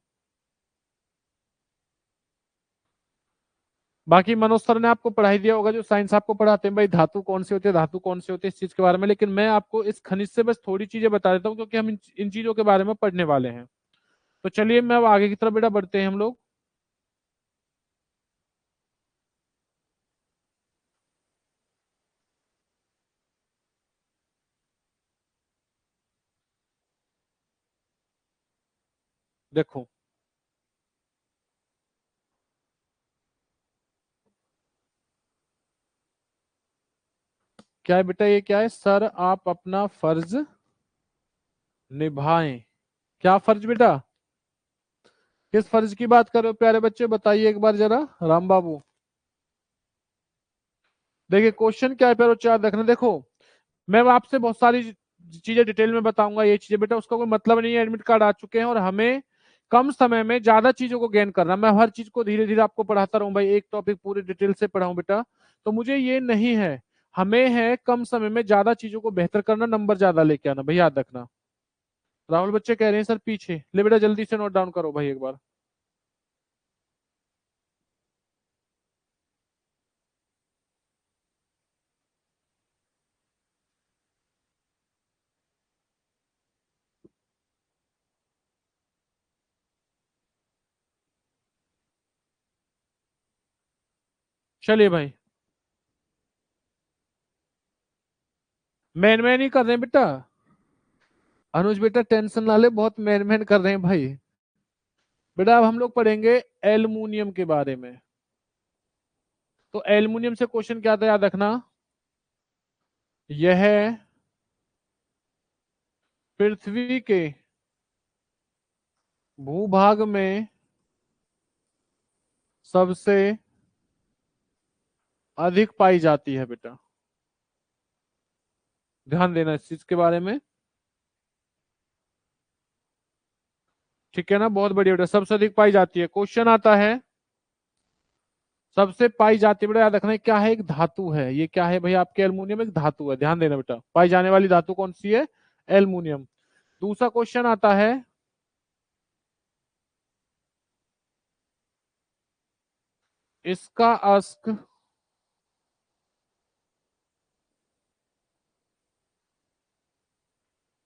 बाकी मनोज सर ने आपको पढ़ाई दिया होगा, जो साइंस आपको पढ़ाते हैं भाई, धातु कौन से होते हैं, धातु कौन से होते हैं, इस चीज के बारे में। लेकिन मैं आपको इस खनिज से बस थोड़ी चीजें बता देता हूँ, क्योंकि हम इन चीजों के बारे में पढ़ने वाले हैं। तो चलिए मैं अब आगे की तरफ बेटा बढ़ते हैं हम लोग। देखो क्या है बेटा, ये क्या है, सर आप अपना फर्ज निभाएं। क्या फर्ज बेटा, किस फर्ज की बात कर रहे हो प्यारे बच्चे, बताइए एक बार जरा राम बाबू। देखिए क्वेश्चन क्या है प्यारे बच्चे, याद रखना। देखो मैं आपसे बहुत सारी चीजें डिटेल में बताऊंगा, ये चीजें बेटा उसका कोई मतलब नहीं है। एडमिट कार्ड आ चुके हैं और हमें कम समय में ज्यादा चीजों को गेन करना। मैं हर चीज को धीरे धीरे आपको पढ़ाता रहूं भाई, एक टॉपिक पूरे डिटेल से पढ़ाऊं बेटा, तो मुझे ये नहीं है। हमें है कम समय में ज्यादा चीजों को बेहतर करना, नंबर ज्यादा लेके आना भाई, याद रखना। राहुल बच्चे कह रहे हैं सर पीछे, ले बेटा जल्दी से नोट डाउन करो भाई एक बार। चलिए भाई, मैन मैन ही कर रहे हैं बेटा। अनुज बेटा टेंशन ना ले, बहुत मैन मैन कर रहे हैं भाई। बेटा अब हम लोग पढ़ेंगे एल्युमिनियम के बारे में। तो एल्युमिनियम से क्वेश्चन क्या था, याद रखना। यह पृथ्वी के भूभाग में सबसे अधिक पाई जाती है बेटा। ध्यान देना इस चीज के बारे में, ठीक है ना, बहुत बढ़िया बेटा, सबसे अधिक पाई जाती है। क्वेश्चन आता है सबसे पाई जाती है बेटा, याद रखना क्या है, एक धातु है। ये क्या है भाई आपके, एल्युमिनियम एक धातु है। ध्यान देना बेटा, पाई जाने वाली धातु कौन सी है, एल्युमिनियम। दूसरा क्वेश्चन आता है, इसका अस्क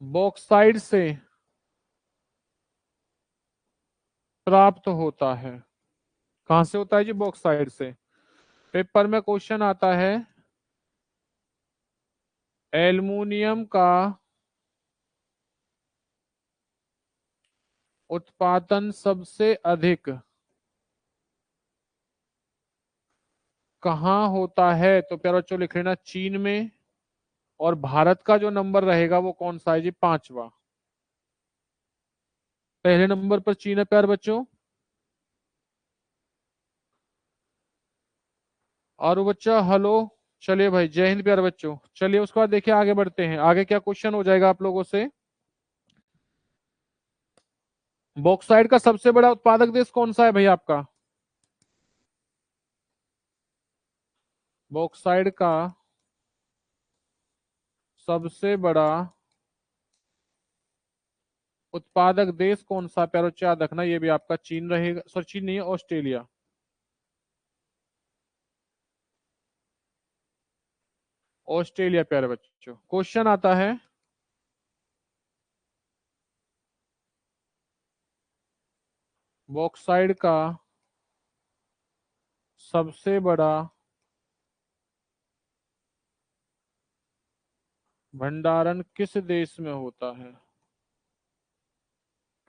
बॉक्साइड से प्राप्त होता है। कहां से होता है जी? बॉक्साइट से। पेपर में क्वेश्चन आता है, एल्युमिनियम का उत्पादन सबसे अधिक कहाँ होता है? तो प्यारे बच्चों लिख लेना चीन में। और भारत का जो नंबर रहेगा वो कौन सा है जी? 5वां। पहले नंबर पर चीन है प्यारे बच्चों। और बच्चा हेलो। चलिए भाई, जय हिंद प्यारे बच्चों। चलिए उसके बाद देखिए आगे बढ़ते हैं। आगे क्या क्वेश्चन हो जाएगा आप लोगों से? बॉक्साइट का सबसे बड़ा उत्पादक देश कौन सा है भाई आपका? बॉक्साइट का सबसे बड़ा उत्पादक देश कौन सा? प्यारो याद रखना, ये भी आपका चीन रहेगा। सॉरी, चीन नहीं है, ऑस्ट्रेलिया। ऑस्ट्रेलिया प्यारे बच्चों। क्वेश्चन आता है, बॉक्साइट का सबसे बड़ा भंडारण किस देश में होता है?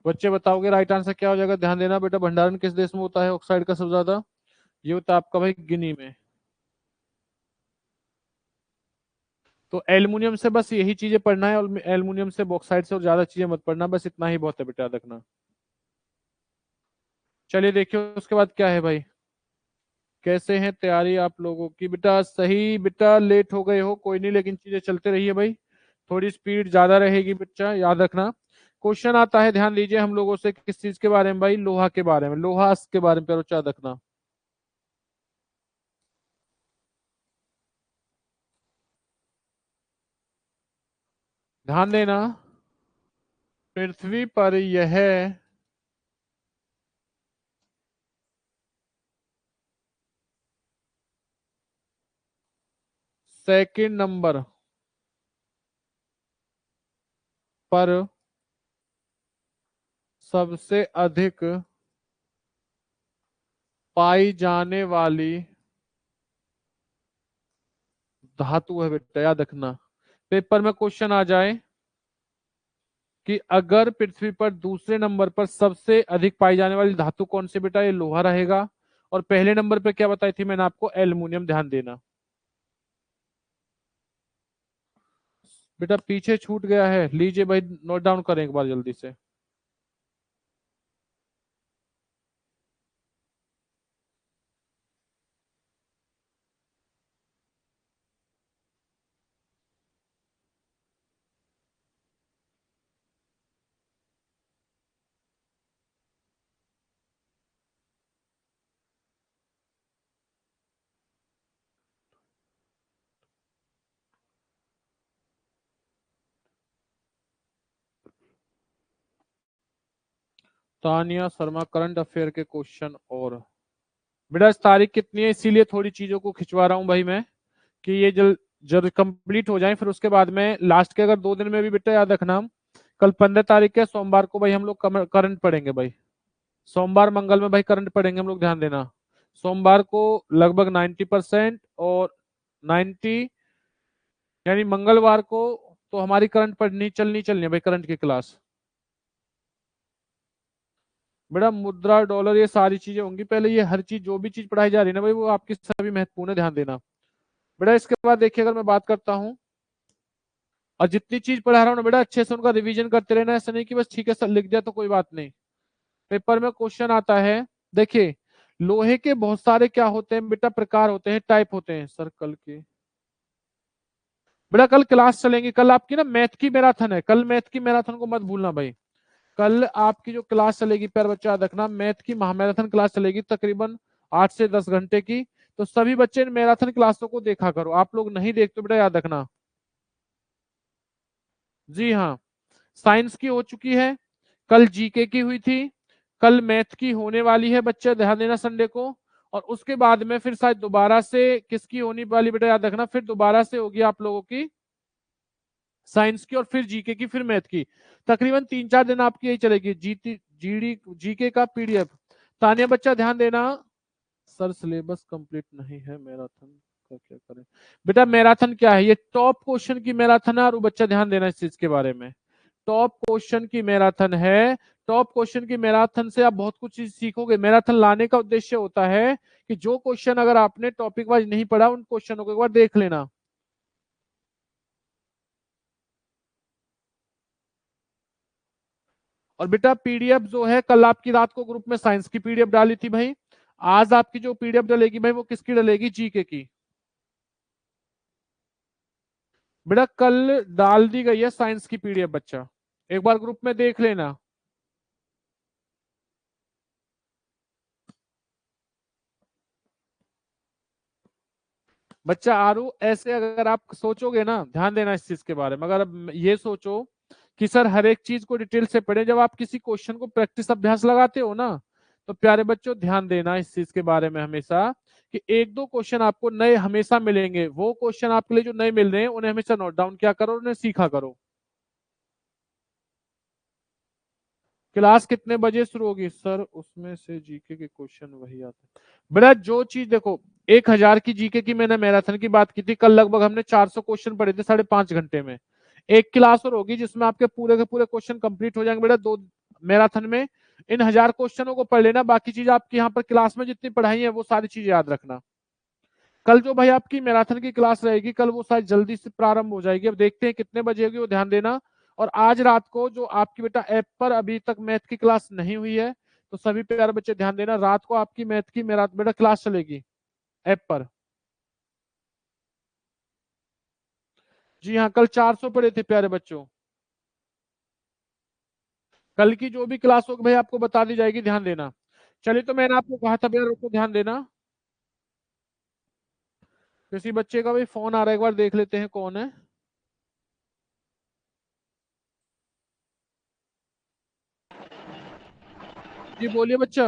बच्चे बताओगे राइट आंसर क्या हो जाएगा? ध्यान देना बेटा, भंडारण किस देश में होता है ऑक्साइड का सबसे ज्यादा? ये होता है आपका भाई गिनी में। तो एल्युमिनियम से बस यही चीजें पढ़ना है, और एल्युमिनियम से बॉक्साइड से और ज्यादा चीजें मत पढ़ना, बस इतना ही बहुत है बेटा, याद रखना। चलिए देखिए उसके बाद क्या है भाई। कैसे हैं तैयारी आप लोगों की? बेटा सही बेटा, लेट हो गए हो कोई नहीं, लेकिन चीजें चलते रहिए भाई। थोड़ी स्पीड ज्यादा रहेगी बच्चा, याद रखना। क्वेश्चन आता है, ध्यान दीजिए हम लोगों से, किस चीज के बारे में भाई? लोहा के बारे में, लोहा के बारे में प्यारो, याद रखना। ध्यान देना, पृथ्वी पर यह सेकंड नंबर पर सबसे अधिक पाई जाने वाली धातु है बेटा, याद रखना। पेपर में क्वेश्चन आ जाए कि अगर पृथ्वी पर दूसरे नंबर पर सबसे अधिक पाई जाने वाली धातु कौन सी? बेटा ये लोहा रहेगा। और पहले नंबर पे क्या बताई थी मैंने आपको? एल्युमिनियम। ध्यान देना बेटा, पीछे छूट गया है, लीजिए भाई नोट डाउन करें एक बार जल्दी से। तानिया शर्मा, करंट अफेयर के क्वेश्चन। और बेटा इस तारीख कितनी है, इसीलिए थोड़ी चीजों को खिंचवा रहा हूं भाई मैं, कि ये जल्द जल्द कंप्लीट हो जाए। फिर उसके बाद में लास्ट के अगर 2 दिन में भी बेटा याद रखना, कल 15 तारीख है, सोमवार को भाई हम लोग करंट पढ़ेंगे भाई। सोमवार मंगल में भाई करंट पढ़ेंगे हम लोग, ध्यान देना। सोमवार को लगभग 90%, और 90 यानी मंगलवार को तो हमारी करंट चलनी है भाई, करंट की क्लास। बेटा मुद्रा, डॉलर, ये सारी चीजें होंगी पहले। ये हर चीज, जो भी चीज पढ़ाई जा रही है ना भाई, वो आपकी सभी महत्वपूर्ण है, ध्यान देना। बेटा इसके बाद देखिए, अगर मैं बात करता हूँ, और जितनी चीज पढ़ा रहा हूँ ना बेटा, अच्छे से उनका रिवीजन करते रहना। ऐसा नहीं कि बस ठीक है सर लिख दिया तो कोई बात नहीं। पेपर में क्वेश्चन आता है, देखिए लोहे के बहुत सारे क्या होते हैं बेटा? प्रकार होते हैं, टाइप होते हैं सर। कल के बेटा कल क्लास चलेंगी, कल आपकी ना मैथ की मैराथन है, कल मैथ की मैराथन को मत भूलना भाई। कल आपकी जो क्लास चलेगी प्यार बच्चा, याद रखना, मैथ की महामैराथन क्लास चलेगी तकरीबन 8 से 10 घंटे की। तो सभी बच्चे इन मैराथन क्लासों को देखा करो। आप लोग नहीं देखते बेटा, याद रखना। जी हाँ, साइंस की हो चुकी है, कल जीके की हुई थी, कल मैथ की होने वाली है बच्चे, ध्यान देना संडे को। और उसके बाद में फिर शायद दोबारा से किसकी होने वाली बेटा, याद रखना, फिर दोबारा से होगी आप लोगों की साइंस की और फिर जीके की, फिर मैथ की। तकरीबन 3-4 दिन आपकी यही चलेगी। जीके का पीडीएफ। तानिया बच्चा ध्यान देना, सर सिलेबस कंप्लीट नहीं है, मैराथन का क्या करें? बेटा मैराथन क्या है? ये टॉप क्वेश्चन की मैराथन है, और बच्चा ध्यान देना इस चीज के बारे में। टॉप क्वेश्चन की मैराथन है। टॉप क्वेश्चन की मैराथन से आप बहुत कुछ चीज सीखोगे। मैराथन लाने का उद्देश्य होता है कि जो क्वेश्चन अगर आपने टॉपिक वाइज नहीं पढ़ा, उन क्वेश्चनों को एक बार देख लेना। और बेटा पीडीएफ जो है, कल आपकी रात को ग्रुप में साइंस की पीडीएफ डाली थी भाई। आज आपकी जो पीडीएफ डलेगी भाई, वो किसकी डलेगी? जीके की। बेटा कल डाल दी गई है साइंस की पीडीएफ बच्चा, एक बार ग्रुप में देख लेना। बच्चा आरू, ऐसे अगर आप सोचोगे ना, ध्यान देना इस चीज के बारे में, अगर आप ये सोचो कि सर हर एक चीज को डिटेल से पढ़े, जब आप किसी क्वेश्चन को प्रैक्टिस अभ्यास लगाते हो ना, तो प्यारे बच्चों ध्यान देना इस चीज के बारे में हमेशा, कि एक दो क्वेश्चन आपको नए हमेशा मिलेंगे। वो क्वेश्चन आपके लिए जो नए मिल रहे हैं, उन्हें हमेशा नोट डाउन क्या करो, उन्हें सीखा करो। क्लास कितने बजे शुरू होगी? सर उसमें से जीके के क्वेश्चन वही आते हैं। बेटा जो चीज देखो, 1000 की जीके की मैंने मैराथन की बात की थी, कल लगभग हमने 400 क्वेश्चन पढ़े थे 5.5 घंटे में। एक क्लास और होगी जिसमें आपके पूरे के पूरे क्वेश्चन कंप्लीट हो जाएंगे। बेटा दो मैराथन में इन 1000 क्वेश्चनों को पढ़ लेना, बाकी चीज आपकी यहाँ पर क्लास में जितनी पढ़ाई है वो सारी चीज याद रखना। कल जो भाई आपकी मैराथन की क्लास रहेगी, कल वो शायद जल्दी से प्रारंभ हो जाएगी। अब देखते हैं कितने बजे होगी, वो ध्यान देना। और आज रात को जो आपकी बेटा ऐप पर अभी तक मैथ की क्लास नहीं हुई है, तो सभी प्यारे बच्चे ध्यान देना, रात को आपकी मैथ की मेरा बेटा क्लास चलेगी ऐप पर। जी हाँ, कल 400 पढ़े थे प्यारे बच्चों। कल की जो भी क्लास होगी भाई आपको बता दी जाएगी, ध्यान देना। चलिए, तो मैंने आपको कहा था भैया को ध्यान देना। किसी बच्चे का भी फोन आ रहा है, एक बार देख लेते हैं कौन है। जी बोलिए बच्चा।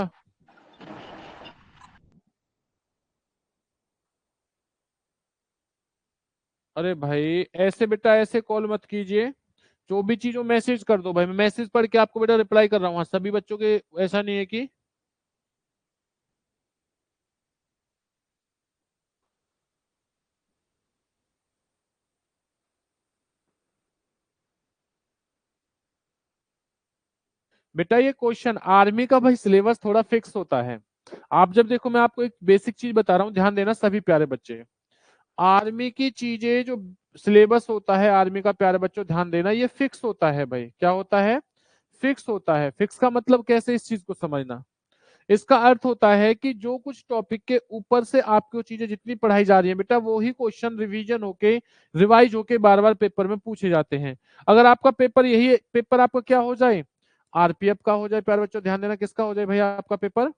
अरे भाई ऐसे बेटा ऐसे कॉल मत कीजिए। जो भी चीज हो मैसेज कर दो भाई, मैं मैसेज पढ़ के आपको बेटा रिप्लाई कर रहा हूँ। हाँ, सभी बच्चों के ऐसा नहीं है कि। बेटा ये क्वेश्चन आर्मी का भाई सिलेबस थोड़ा फिक्स होता है। आप जब देखो, मैं आपको एक बेसिक चीज बता रहा हूँ, ध्यान देना सभी प्यारे बच्चे। आर्मी की चीजें जो सिलेबस होता है आर्मी का, प्यारे बच्चों ध्यान देना, ये फिक्स होता है भाई। क्या होता है? फिक्स होता है। फिक्स का मतलब कैसे, इस चीज को समझना। इसका अर्थ होता है कि जो कुछ टॉपिक के ऊपर से आपको चीजें जितनी पढ़ाई जा रही है बेटा, वो ही क्वेश्चन रिवीजन होके, रिवाइज होके बार बार पेपर में पूछे जाते हैं। अगर आपका पेपर यही पेपर आपका क्या हो जाए, आरपीएफ का हो जाए, प्यारे बच्चों ध्यान देना, किसका हो जाए भैया आपका पेपर?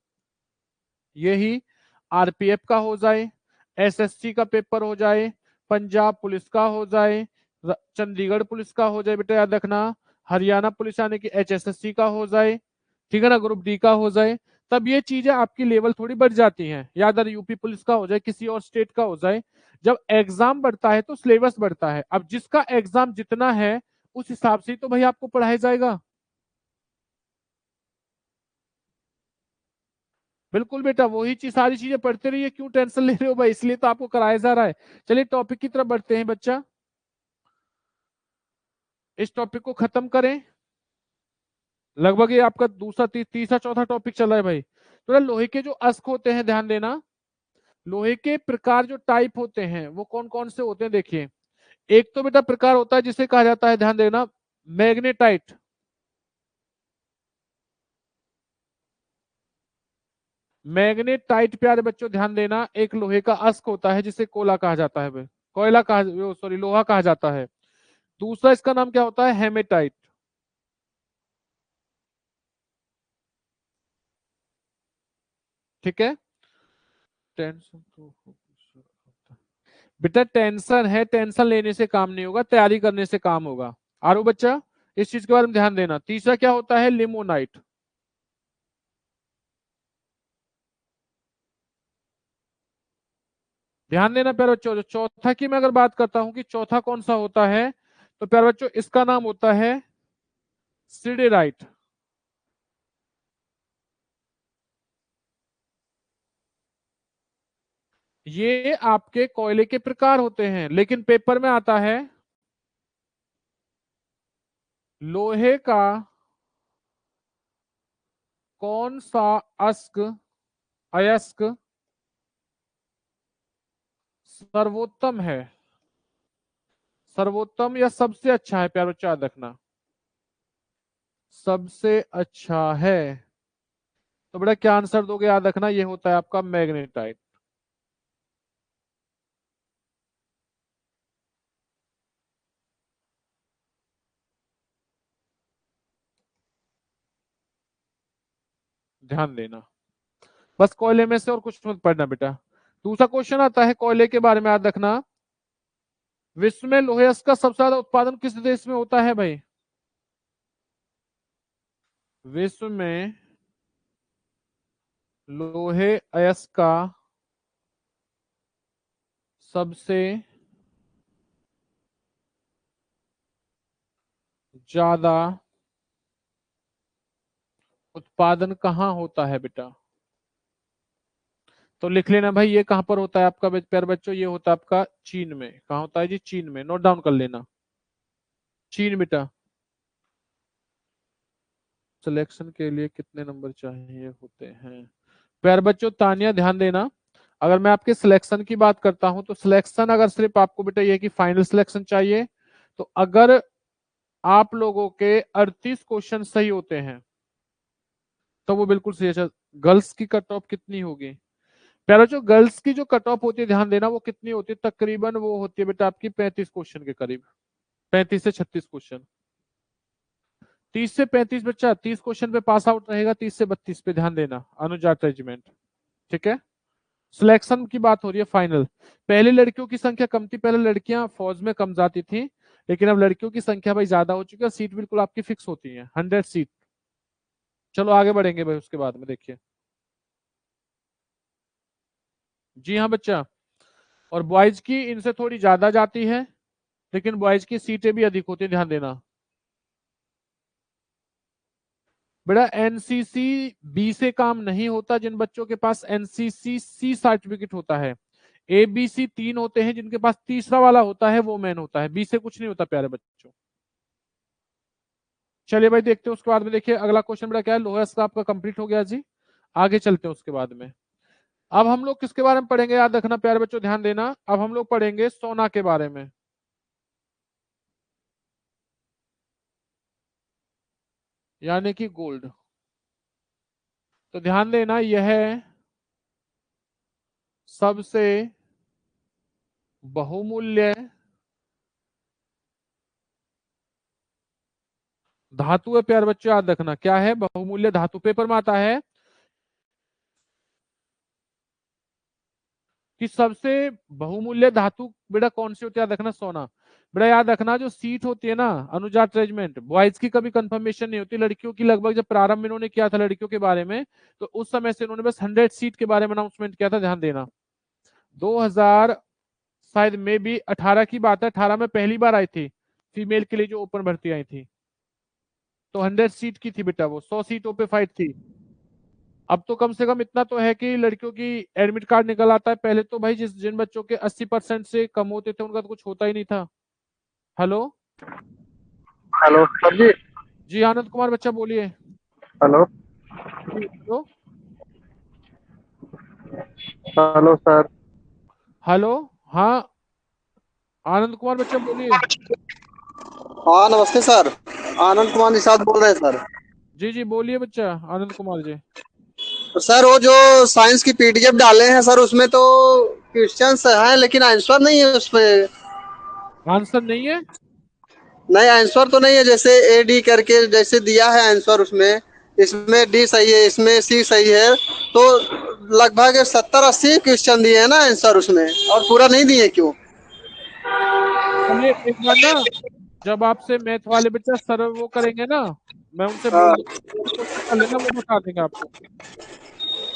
यही आरपीएफ का हो जाए, एसएससी का पेपर हो जाए, पंजाब पुलिस का हो जाए, चंडीगढ़ पुलिस का हो जाए बेटा याद रखना, हरियाणा पुलिस यानी कि एचएसएससी का हो जाए, ठीक है ना, ग्रुप डी का हो जाए, तब ये चीजें आपकी लेवल थोड़ी बढ़ जाती हैं। याद रहे, यूपी पुलिस का हो जाए, किसी और स्टेट का हो जाए, जब एग्जाम बढ़ता है तो सिलेबस बढ़ता है। अब जिसका एग्जाम जितना है, उस हिसाब से ही तो भाई आपको पढ़ाया जाएगा। बिल्कुल बेटा, वही चीज सारी चीजें पढ़ते रहिए, क्यों टेंशन ले रहे हो भाई, इसलिए तो आपको कराया जा रहा है। चलिए टॉपिक की तरफ बढ़ते हैं बच्चा, इस टॉपिक को खत्म करें। लगभग ये आपका दूसरा तीसरा चौथा टॉपिक चल रहा है भाई। तो लोहे के जो अस्क होते हैं, ध्यान देना, लोहे के प्रकार जो टाइप होते हैं वो कौन कौन से होते हैं देखिए। एक तो बेटा प्रकार होता है जिसे कहा जाता है, ध्यान देना, मैग्नेटाइट। मैग्नेटाइट प्यारे बच्चों ध्यान देना, एक लोहे का अस्क होता है जिसे कोला कहा जाता है भाई, कोयला कहा, सॉरी लोहा कहा जाता है। दूसरा इसका नाम क्या होता है? हेमेटाइट। ठीक है। टेंशन तो बेटा टेंशन है, टेंशन लेने से काम नहीं होगा, तैयारी करने से काम होगा। आरो बच्चा, इस चीज के बारे में ध्यान देना। तीसरा क्या होता है? लिमोनाइट। ध्यान देना प्यारे बच्चों। चौथा की मैं अगर बात करता हूं कि चौथा कौन सा होता है, तो प्यारे बच्चों इसका नाम होता है सिडेराइट। ये आपके कोयले के प्रकार होते हैं, लेकिन पेपर में आता है लोहे का कौन सा अयस्क सर्वोत्तम है, सर्वोत्तम या सबसे अच्छा है। प्यारे बच्चों याद रखना, सबसे अच्छा है। तो बेटा क्या आंसर दोगे, याद रखना ये होता है आपका मैग्नेटाइट। ध्यान देना, बस कोयले में से और कुछ मत पढ़ना बेटा। दूसरा क्वेश्चन आता है कोयले के बारे में, याद रखना विश्व में लोहे का सबसे ज्यादा उत्पादन किस देश में होता है भाई। विश्व में लोहे अयस्क का सबसे ज्यादा उत्पादन कहाँ होता है बेटा। तो लिख लेना भाई, ये कहां पर होता है आपका प्यारे बच्चों, ये होता है आपका चीन में। कहां होता है जी, चीन में। नोट डाउन कर लेना, चीन बेटा। सिलेक्शन के लिए कितने नंबर चाहिए होते हैं प्यारे बच्चों, तानिया ध्यान देना। अगर मैं आपके सिलेक्शन की बात करता हूं तो सिलेक्शन अगर सिर्फ आपको बेटा ये कि फाइनल सिलेक्शन चाहिए, तो अगर आप लोगों के 38 क्वेश्चन सही होते हैं तो वो बिल्कुल सही है। गर्ल्स की कट ऑफ कितनी होगी प्यारा, जो गर्ल्स की जो कट ऑफ होती है ध्यान देना, वो कितनी होती है, तकरीबन वो होती है बेटा आपकी 35 क्वेश्चन के करीब, 35 से 36 क्वेश्चन। 30 से 35 बच्चा 30 क्वेश्चन पे पास आउट रहेगा, 30 से 32 पे ध्यान देना, अनुजात रेजिमेंट। ठीक है, सिलेक्शन की बात हो रही है फाइनल। पहले लड़कियों की संख्या कम थी, पहले लड़कियां फौज में कम जाती थी, लेकिन अब लड़कियों की संख्या भाई ज्यादा हो चुकी है, सीट बिल्कुल आपकी फिक्स होती है 100 सीट। चलो आगे बढ़ेंगे भाई, उसके बाद में देखिए। जी हाँ बच्चा, और बॉयज की इनसे थोड़ी ज्यादा जाती है, लेकिन बॉयज की सीटें भी अधिक होती है, ध्यान देना बेटा। एनसीसी बी से काम नहीं होता, जिन बच्चों के पास एनसीसी सी सर्टिफिकेट होता है। ए बी सी 3 होते हैं, जिनके पास तीसरा वाला होता है वो मैन होता है, बी से कुछ नहीं होता प्यारे बच्चों। चलिए भाई देखते हैं उसके बाद में। देखिए अगला क्वेश्चन बेटा क्या है, लोहा का आपका कंप्लीट हो गया जी। आगे चलते हैं उसके बाद में। अब हम लोग किसके बारे में पढ़ेंगे, याद रखना प्यारे बच्चों ध्यान देना, अब हम लोग पढ़ेंगे सोना के बारे में, यानी कि गोल्ड। तो ध्यान देना, यह सबसे बहुमूल्य धातु है प्यारे बच्चों, याद रखना क्या है, बहुमूल्य धातु। पेपर में आता है कि सबसे बहुमूल्य धातु बेटा कौन सी होती है, याद रखना सोना। बेटा याद रखना जो सीट होती है ना अनुजात रेजिमेंट, बॉयज की कभी कंफर्मेशन नहीं होती, लड़कियों की लगभग जब प्रारंभ इन्होंने किया था लड़कियों के बारे में, तो उस समय से इन्होंने बस 100 सीट के बारे में अनाउंसमेंट किया था, ध्यान देना। 2000 शायद में भी 18 की बात है, 18 में पहली बार आई थी फीमेल के लिए जो ओपन भर्ती आई थी, तो 100 सीट की थी बेटा, वो 100 सीटों पे फाइट थी। अब तो कम से कम इतना तो है कि लड़कियों की एडमिट कार्ड निकल आता है, पहले तो भाई जिन बच्चों के 80% से कम होते थे उनका तो कुछ होता ही नहीं था। हेलो। हेलो सर जी। जी आनंद कुमार बच्चा बोलिए। हेलो। जी हेलो। Hello sir. हेलो। हाँ आनंद कुमार बच्चा बोलिए। हाँ नमस्ते सर, आनंद कुमार निषाद बोल रहे हैं सर। जी जी बोलिए बच्चा आनंद कुमार जी। तो सर वो जो साइंस की पीडीएफ डाले हैं सर, उसमें तो क्वेश्चंस हैं लेकिन आंसर नहीं है उसपे। आंसर नहीं है। नहीं आंसर तो नहीं है, जैसे ए डी करके जैसे दिया है आंसर उसमें, इसमें डी सही है इसमें सी सही है, तो लगभग 70-80 क्वेश्चन दिए हैं ना आंसर उसमें, और पूरा नहीं दिए क्यों? चलिए एक बार ना, जब आपसे मैथ वाले बच्चा सर वो करेंगे ना, मैं उनसे हाँ। बोल दूंगा क्वेश्चन कर लेना, वो बता देंगे आपको।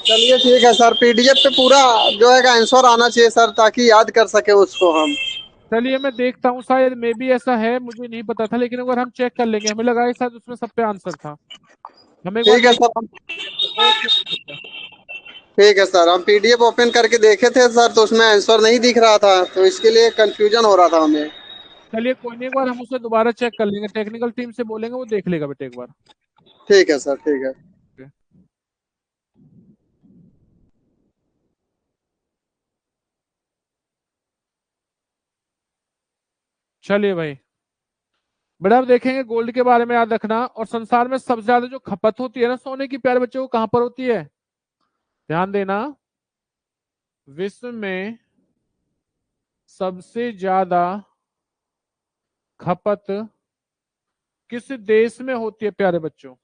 चलिए ठीक है सर, पीडीएफ पे पूरा जो है आंसर आना चाहिए सर, ताकि याद कर सके उसको हम। चलिए मैं देखता हूँ, शायद मे भी ऐसा है, मुझे नहीं पता था, लेकिन अगर हम चेक कर लेंगे, हमें लगा है शायद उसमें सब पे आंसर था। हम एक बार ठीक है देख। Sir okay. ठीक है सर, हम पीडीएफ ओपन करके देखे थे सर, तो उसमें आंसर नहीं दिख रहा था, तो इसके लिए कंफ्यूजन हो रहा था हमें। चलिए कोई नहीं, एक बार हम उसे दोबारा चेक कर लेंगे, टेक्निकल टीम से बोलेंगे, वो देख लेगा बेटा एक बार। ठीक है सर, ठीक है। चलिए भाई, बेटा अब देखेंगे गोल्ड के बारे में, याद रखना। और संसार में सबसे ज्यादा जो खपत होती है ना सोने की, प्यारे बच्चों, को कहां पर होती है? ध्यान देना। विश्व में सबसे ज्यादा खपत किस देश में होती है प्यारे बच्चों?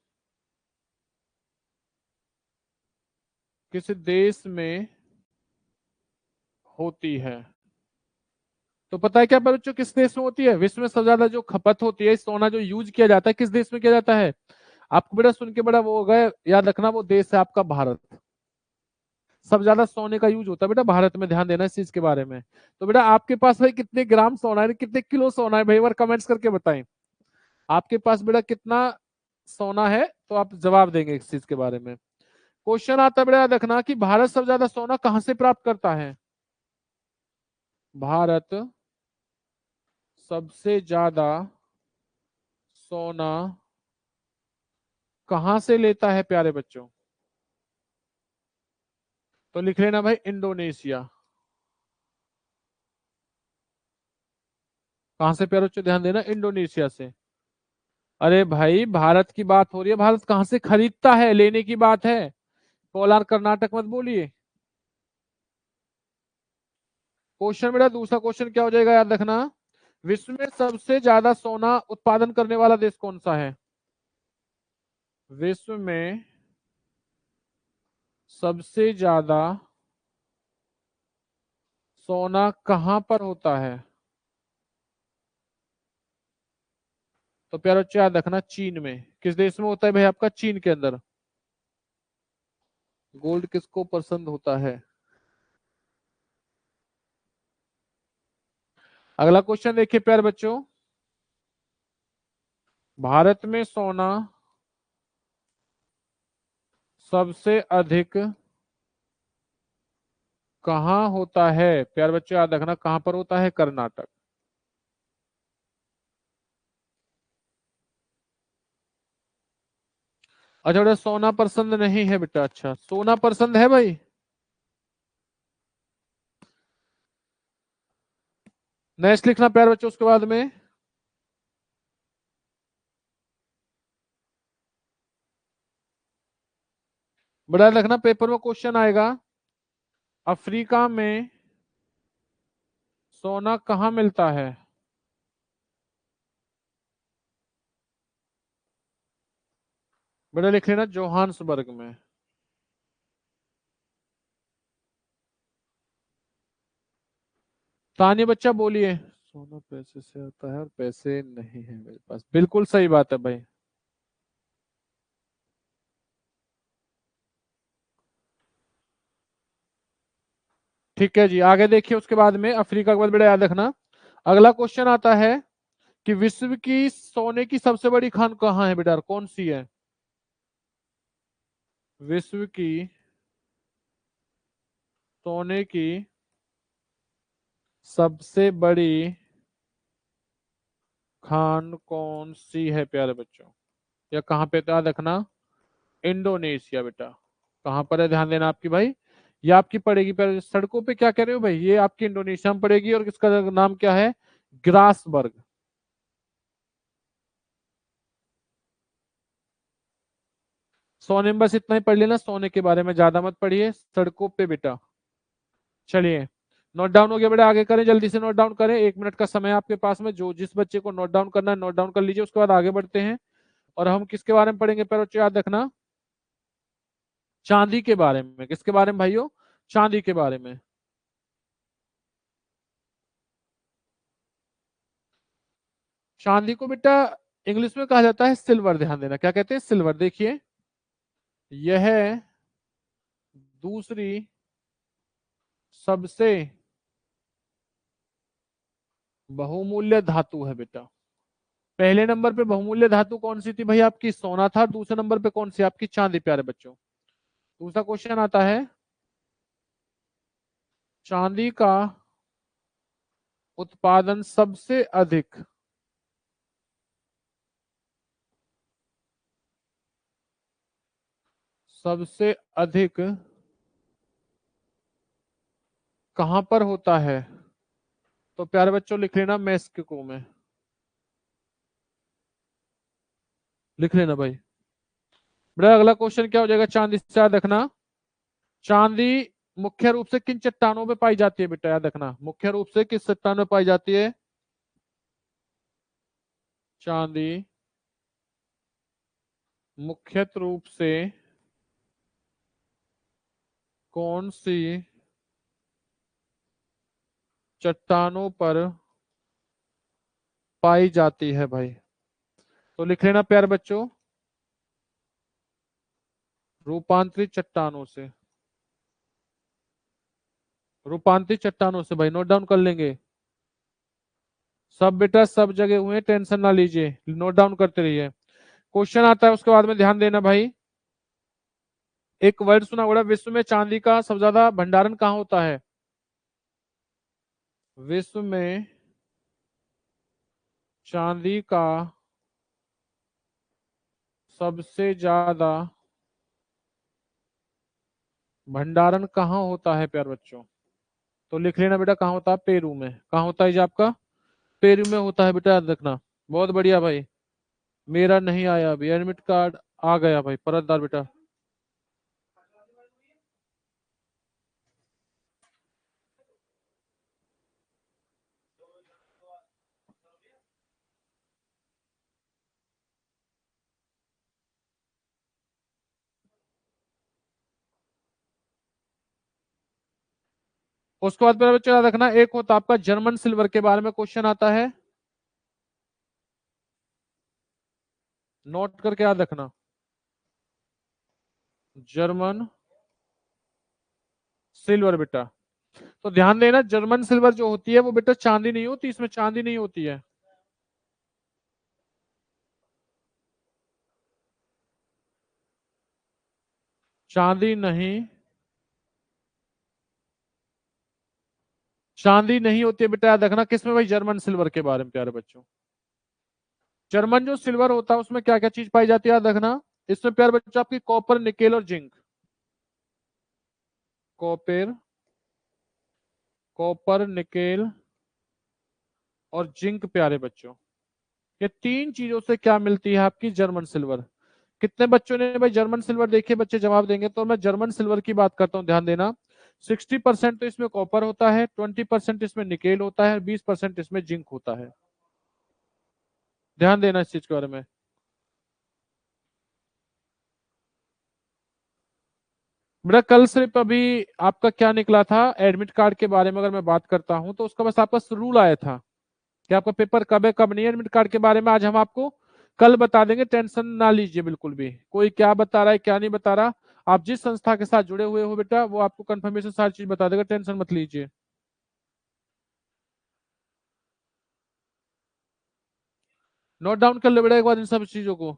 किस देश में होती है? तो पता है क्या प्यारे बच्चों, किस देश में होती है? विश्व में सबसे ज्यादा जो खपत होती है, सोना जो यूज किया जाता है, किस देश में किया जाता है? आपको बेटा सुन के बड़ा वो हो गया, याद रखना, वो देश है आपका भारत। सब ज्यादा सोने का यूज होता है बेटा भारत में, ध्यान देना इस चीज के बारे में। तो बेटा आपके पास भाई कितने ग्राम सोना है, कितने किलो सोना है भाई, एक बार कमेंट्स करके बताएं। आपके पास बेटा कितना सोना है, तो आप जवाब देंगे इस चीज के बारे में। क्वेश्चन आता है बेटा, याद रखना कि भारत सबसे ज्यादा सोना कहां से प्राप्त करता है? भारत सबसे ज्यादा सोना कहां से लेता है प्यारे बच्चों? तो लिख लेना भाई, इंडोनेशिया। कहां से प्यारे बच्चों, ध्यान देना, इंडोनेशिया से। अरे भाई भारत की बात हो रही है, भारत कहां से खरीदता है, लेने की बात है। कोलार कर्नाटक मत बोलिए। क्वेश्चन बेटा दूसरा क्वेश्चन क्या हो जाएगा, याद रखना। विश्व में सबसे ज्यादा सोना उत्पादन करने वाला देश कौन सा है? विश्व में सबसे ज्यादा सोना कहां पर होता है? तो प्यारा बच्चों याद रखना, चीन में। किस देश में होता है भाई आपका? चीन के अंदर। गोल्ड किसको पसंद होता है? अगला क्वेश्चन देखिए प्यारे बच्चों, भारत में सोना सबसे अधिक कहाँ होता है? प्यारे बच्चों याद रखना, कहां पर होता है? कर्नाटक। अच्छा बेटा सोना पसंद नहीं है बेटा, अच्छा सोना पसंद है भाई। नेक्स्ट लिखना प्यारे बच्चों उसके बाद में। बड़ा लिखना, पेपर में क्वेश्चन आएगा, अफ्रीका में सोना कहाँ मिलता है? बड़ा लिख लेना, जोहान्सबर्ग में। तानी बच्चा बोलिए। सोना पैसे से आता है और पैसे नहीं है मेरे पास, बिल्कुल सही बात है भाई। ठीक है जी, आगे देखिए उसके बाद में, अफ्रीका के बाद बेटा याद रखना। अगला क्वेश्चन आता है कि विश्व की सोने की सबसे बड़ी खान कहाँ है बेटा, कौन सी है? विश्व की सोने की सबसे बड़ी खान कौन सी है प्यारे बच्चों? या कहाँ पे था, याद रखना, इंडोनेशिया बेटा। कहाँ पर है, ध्यान देना आपकी भाई। ये आपकी पड़ेगी पर सड़कों पे, क्या कह रहे हो भाई, ये आपकी इंडोनेशिया में पड़ेगी, और इसका नाम क्या है? ग्रासबर्ग। सोने में बस इतना ही पढ़ लेना, सोने के बारे में ज्यादा मत पढ़िए, सड़कों पे बेटा। चलिए, नोट डाउन हो गया बेटा, आगे करें, जल्दी से नोट डाउन करें, 1 मिनट का समय आपके पास में, जो जिस बच्चे को नोट डाउन करना है नोट डाउन कर लीजिए, उसके बाद आगे बढ़ते हैं। और हम किसके बारे में पढ़ेंगे प्यारे बच्चों, याद रखना, चांदी के बारे में। किसके बारे में भाइयों? चांदी के बारे में। चांदी को बेटा इंग्लिश में कहा जाता है सिल्वर, ध्यान देना, क्या कहते हैं? सिल्वर। देखिए यह दूसरी सबसे बहुमूल्य धातु है बेटा। पहले नंबर पे बहुमूल्य धातु कौन सी थी भाई? आपकी सोना था। दूसरे नंबर पे कौन सी? आपकी चांदी प्यारे बच्चों। दूसरा क्वेश्चन आता है, चांदी का उत्पादन सबसे अधिक कहां पर होता है? तो प्यारे बच्चों लिख लेना मेक्सिको में। लिख लेना भाई। बेटा अगला क्वेश्चन क्या हो जाएगा? चांदी से याद रखना, चांदी मुख्य रूप से किन चट्टानों पे पाई जाती है बेटा? याद रखना, मुख्य रूप से किस चट्टान में पाई जाती है चांदी? मुख्य रूप से कौन सी चट्टानों पर पाई जाती है भाई? तो लिख लेना प्यारे बच्चों, रूपांतरित चट्टानों से। रूपांतरित चट्टानों से भाई, नोट डाउन कर लेंगे सब बेटा, सब जगह हुए, टेंशन ना लीजिए, नोट डाउन करते रहिए। क्वेश्चन आता है उसके बाद में ध्यान देना भाई। एक वर्ड सुना होगा, विश्व में चांदी का सबसे ज्यादा भंडारण कहाँ होता है? विश्व में चांदी का सबसे ज्यादा भंडारण कहाँ होता है प्यार बच्चों? तो लिख लेना बेटा, कहाँ होता है? पेरू में। कहाँ होता है जी आपका? पेरू में होता है बेटा, याद रखना। बहुत बढ़िया भाई। मेरा नहीं आया अभी एडमिट कार्ड, आ गया भाई, परतदार बेटा। उसके बाद मेरा बच्चा याद रखना, एक होता आपका जर्मन सिल्वर के बारे में क्वेश्चन आता है, नोट करके याद रखना। जर्मन सिल्वर बेटा, तो ध्यान देना, जर्मन सिल्वर जो होती है वो बेटा चांदी नहीं होती, इसमें चांदी नहीं होती है। चांदी नहीं, चांदी नहीं होती है बेटा, याद रखना। किसमें भाई? जर्मन सिल्वर के बारे में प्यारे बच्चों। जर्मन जो सिल्वर होता है उसमें क्या क्या चीज पाई जाती है, याद रखना। इसमें प्यारे बच्चों आपकी कॉपर, निकेल और जिंक। कॉपर, कॉपर, निकेल और जिंक प्यारे बच्चों, ये तीन चीजों से क्या मिलती है आपकी? German silver. कितने बच्चों ने भाई जर्मन सिल्वर देखिए? बच्चे जवाब देंगे। तो मैं जर्मन सिल्वर की बात करता हूं, ध्यान देना। 60% तो इसमें कॉपर होता है, 20% इसमें निकेल होता है, 20% इसमें जिंक होता है। ध्यान देना इस चीज के बारे में। बेटा कल सिर्फ अभी आपका क्या निकला था एडमिट कार्ड के बारे में, अगर मैं बात करता हूं तो उसका बस आपका रूल आया था कि आपका पेपर कब है कब नहीं है। एडमिट कार्ड के बारे में आज हम आपको कल बता देंगे, टेंशन ना लीजिए बिल्कुल भी। कोई क्या बता रहा है क्या नहीं बता रहा, आप जिस संस्था के साथ जुड़े हुए हो बेटा वो आपको कंफर्मेशन सारी चीज बता देगा, टेंशन मत लीजिए। नोट डाउन कर लो बेटा एक बार इन सब चीजों को।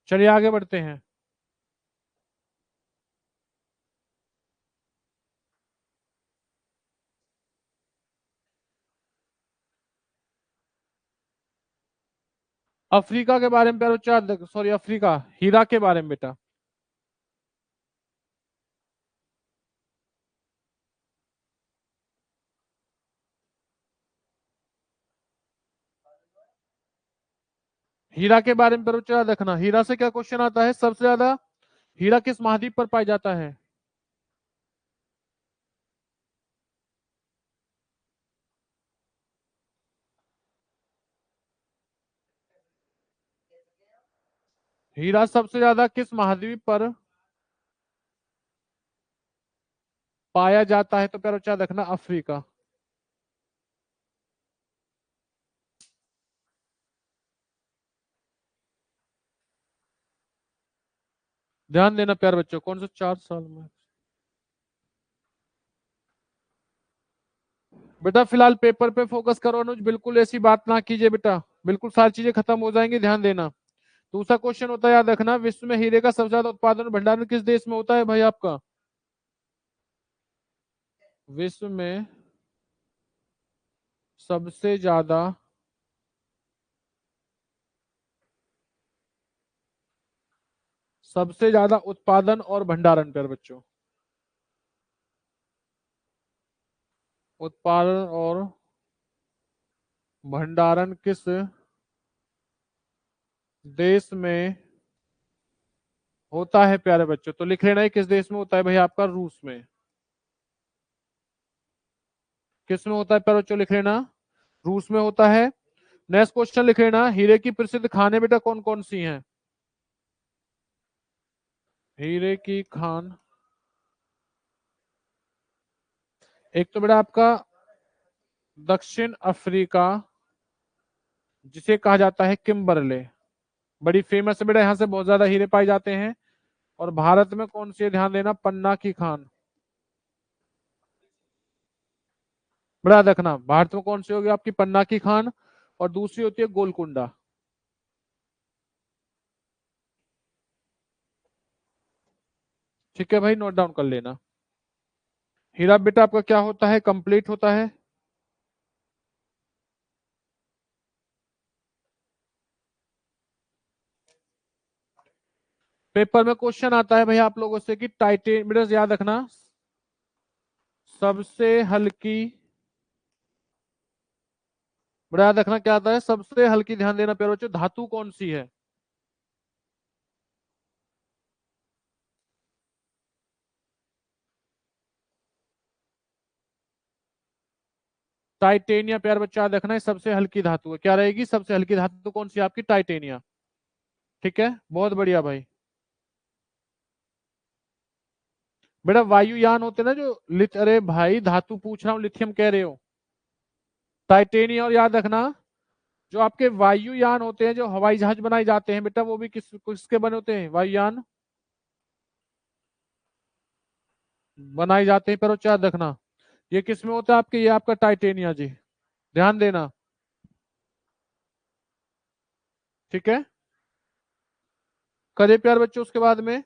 चलिए आगे बढ़ते हैं। अफ्रीका के बारे में प्यारे बच्चा, सॉरी अफ्रीका, हीरा के बारे में बेटा। हीरा के बारे में प्यारे बच्चा याद रखना। हीरा से क्या क्वेश्चन आता है? सबसे ज्यादा हीरा किस महाद्वीप पर पाया जाता है? हीरा सबसे ज्यादा किस महाद्वीप पर पाया जाता है तो प्यारे बच्चों याद रखना अफ्रीका। ध्यान देना प्यारे बच्चों, कौन सा 4 साल में। बेटा फिलहाल पेपर पे फोकस करो अनुज, बिल्कुल ऐसी बात ना कीजिए बेटा, बिल्कुल सारी चीजें खत्म हो जाएंगी, ध्यान देना। दूसरा क्वेश्चन होता है याद रखना, विश्व में हीरे का सबसे ज्यादा उत्पादन भंडारण किस देश में होता है भाई आपका? विश्व में सबसे ज्यादा उत्पादन और भंडारण प्यारे बच्चों, उत्पादन और भंडारण किस देश में होता है प्यारे बच्चों? तो लिख लेना है किस देश में होता है भाई आपका, रूस में। किस में होता है प्यारे बच्चों, लिख लेना रूस में होता है। नेक्स्ट क्वेश्चन लिख लेना, हीरे की प्रसिद्ध खानें बेटा कौन कौन सी हैं? हीरे की खान, एक तो बेटा आपका दक्षिण अफ्रीका जिसे कहा जाता है किम्बरले, बड़ी फेमस है बेटा, यहां से बहुत ज्यादा हीरे पाए जाते हैं। और भारत में कौन सी है, ध्यान देना, पन्ना की खान। बड़ा देखना, भारत में कौन सी होगी आपकी, पन्ना की खान। और दूसरी होती है गोलकुंडा। ठीक है भाई, नोट डाउन कर लेना। हीरा बेटा आपका क्या होता है, कंप्लीट होता है। पेपर में क्वेश्चन आता है भाई आप लोगों से कि टाइटेनियम, बेटा याद रखना सबसे हल्की, बड़ा याद रखना क्या आता है सबसे हल्की, ध्यान देना प्यारे बच्चों, धातु कौन सी है? टाइटेनिया प्यारे बच्चों याद रखना है सबसे हल्की धातु है। क्या रहेगी सबसे हल्की धातु कौन सी आपकी, टाइटेनिया। ठीक है, बहुत बढ़िया भाई। बेटा वायुयान होते ना जो अरे भाई धातु पूछ रहा हूँ, लिथियम कह रहे हो, टाइटेनियम। और याद रखना जो आपके वायुयान होते हैं, जो हवाई जहाज बनाए जाते हैं बेटा, वो भी किसके बने होते हैं, वायुयान बनाए जाते हैं। पर याद रखना ये किस में होता है आपके, ये आपका टाइटेनिया जी, ध्यान देना। ठीक है, करे प्यार बच्चों उसके बाद में।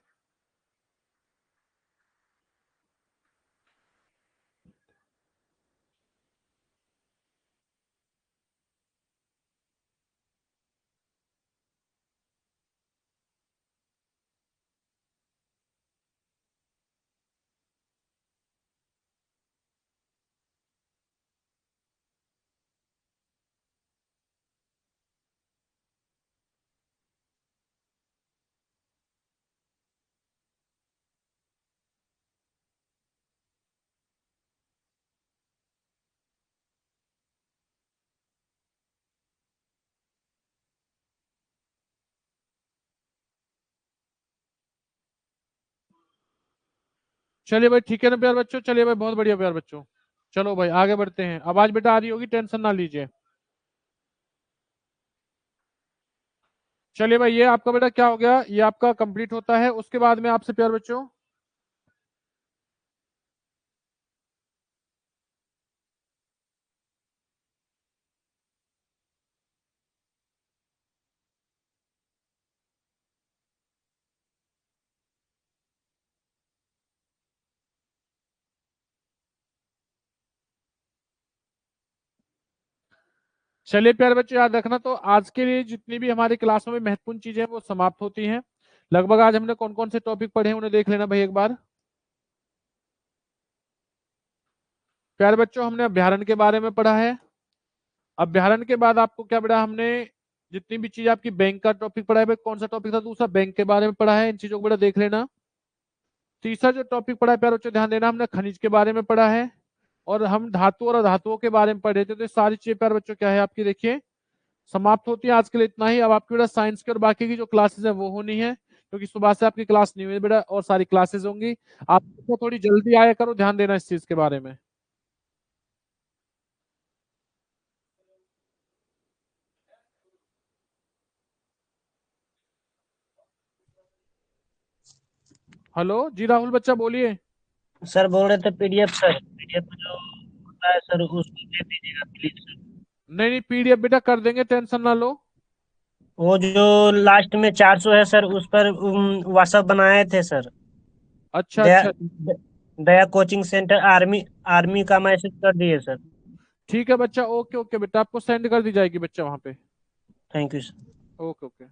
चलिए भाई ठीक है ना प्यार बच्चों, चलिए भाई बहुत बढ़िया प्यार बच्चों, चलो भाई आगे बढ़ते हैं। आवाज बेटा आ रही होगी, टेंशन ना लीजिए। चलिए भाई ये आपका बेटा क्या हो गया, ये आपका कंप्लीट होता है। उसके बाद में आपसे प्यार बच्चों, चलिए प्यारे बच्चों याद रखना, तो आज के लिए जितनी भी हमारी क्लासों में महत्वपूर्ण चीजें हैं वो समाप्त होती हैं। लगभग आज हमने कौन कौन से टॉपिक पढ़े हैं उन्हें देख लेना भाई एक बार। प्यारे बच्चों हमने अभ्यारण्य के बारे में पढ़ा है। अभ्यारण्य के बाद आपको क्या पढ़ा हमने, जितनी भी चीज आपकी बैंक का टॉपिक पढ़ा है भाई, कौन सा टॉपिक था दूसरा, बैंक के बारे में पढ़ा है, इन चीजों को बड़ा देख लेना। तीसरा जो टॉपिक पढ़ा है प्यारे बच्चों ध्यान देना, हमने खनिज के बारे में पढ़ा है। और हम धातु और अधातुओं के बारे में पढ़े थे। तो ये सारी चीजें प्यारे बच्चों क्या है आपकी, देखिए समाप्त होती है। आज के लिए इतना ही। अब आपकी बेटा साइंस की और बाकी की जो क्लासेस है वो होनी है, क्योंकि सुबह से आपकी क्लास नहीं हुई बेटा और सारी क्लासेस होंगी। आप थोड़ी जल्दी आया करो, ध्यान देना इस चीज के बारे में। हेलो जी राहुल बच्चा बोलिए। सर बोल रहे थे पीडीएफ, सर पीडीएफ जो होता है सर उसको दे दीजिएगा प्लीज सर। नहीं नहीं, पीडीएफ बेटा कर देंगे, टेंशन ना लो। वो जो लास्ट में 400 है सर उस पर व्हाट्सएप बनाए थे सर। अच्छा दया अच्छा। दया कोचिंग सेंटर आर्मी आर्मी का मैसेज कर दिए सर। ठीक है बच्चा, ओके ओके बेटा, आपको सेंड कर दी जाएगी बच्चा वहां पे। Thank you sir. Okay okay.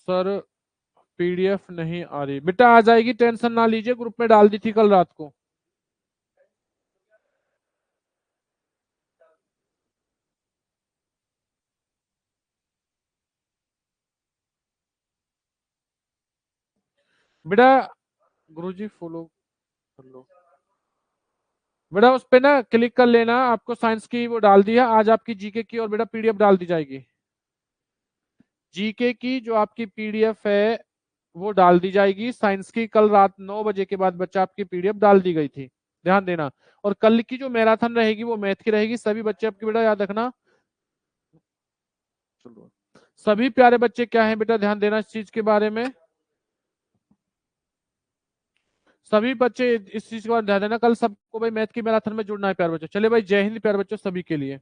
Sir PDF नहीं आ रही बेटा, आ जाएगी, टेंशन ना लीजिए, ग्रुप में डाल दी थी कल रात को। बेटा गुरुजी फॉलो कर लो बेटा, उस पे ना क्लिक कर लेना, आपको साइंस की वो डाल दी है, आज आपकी जीके की और बेटा पीडीएफ डाल दी जाएगी। जीके की जो आपकी पीडीएफ है वो डाल दी जाएगी, साइंस की कल रात 9 बजे के बाद बच्चा आपकी पीडीएफ डाल दी गई थी, ध्यान देना। और कल की जो मैराथन रहेगी वो मैथ की रहेगी, सभी बच्चे आपके बेटा याद रखना। चलो सभी प्यारे बच्चे क्या है बेटा, ध्यान देना इस चीज के बारे में। सभी बच्चे इस चीज के बारे में ध्यान देना, कल सबको भाई मैथ की मैराथन में जुड़ना है प्यारे बच्चों। चले भाई, जय हिंद प्यारे बच्चों सभी के लिए।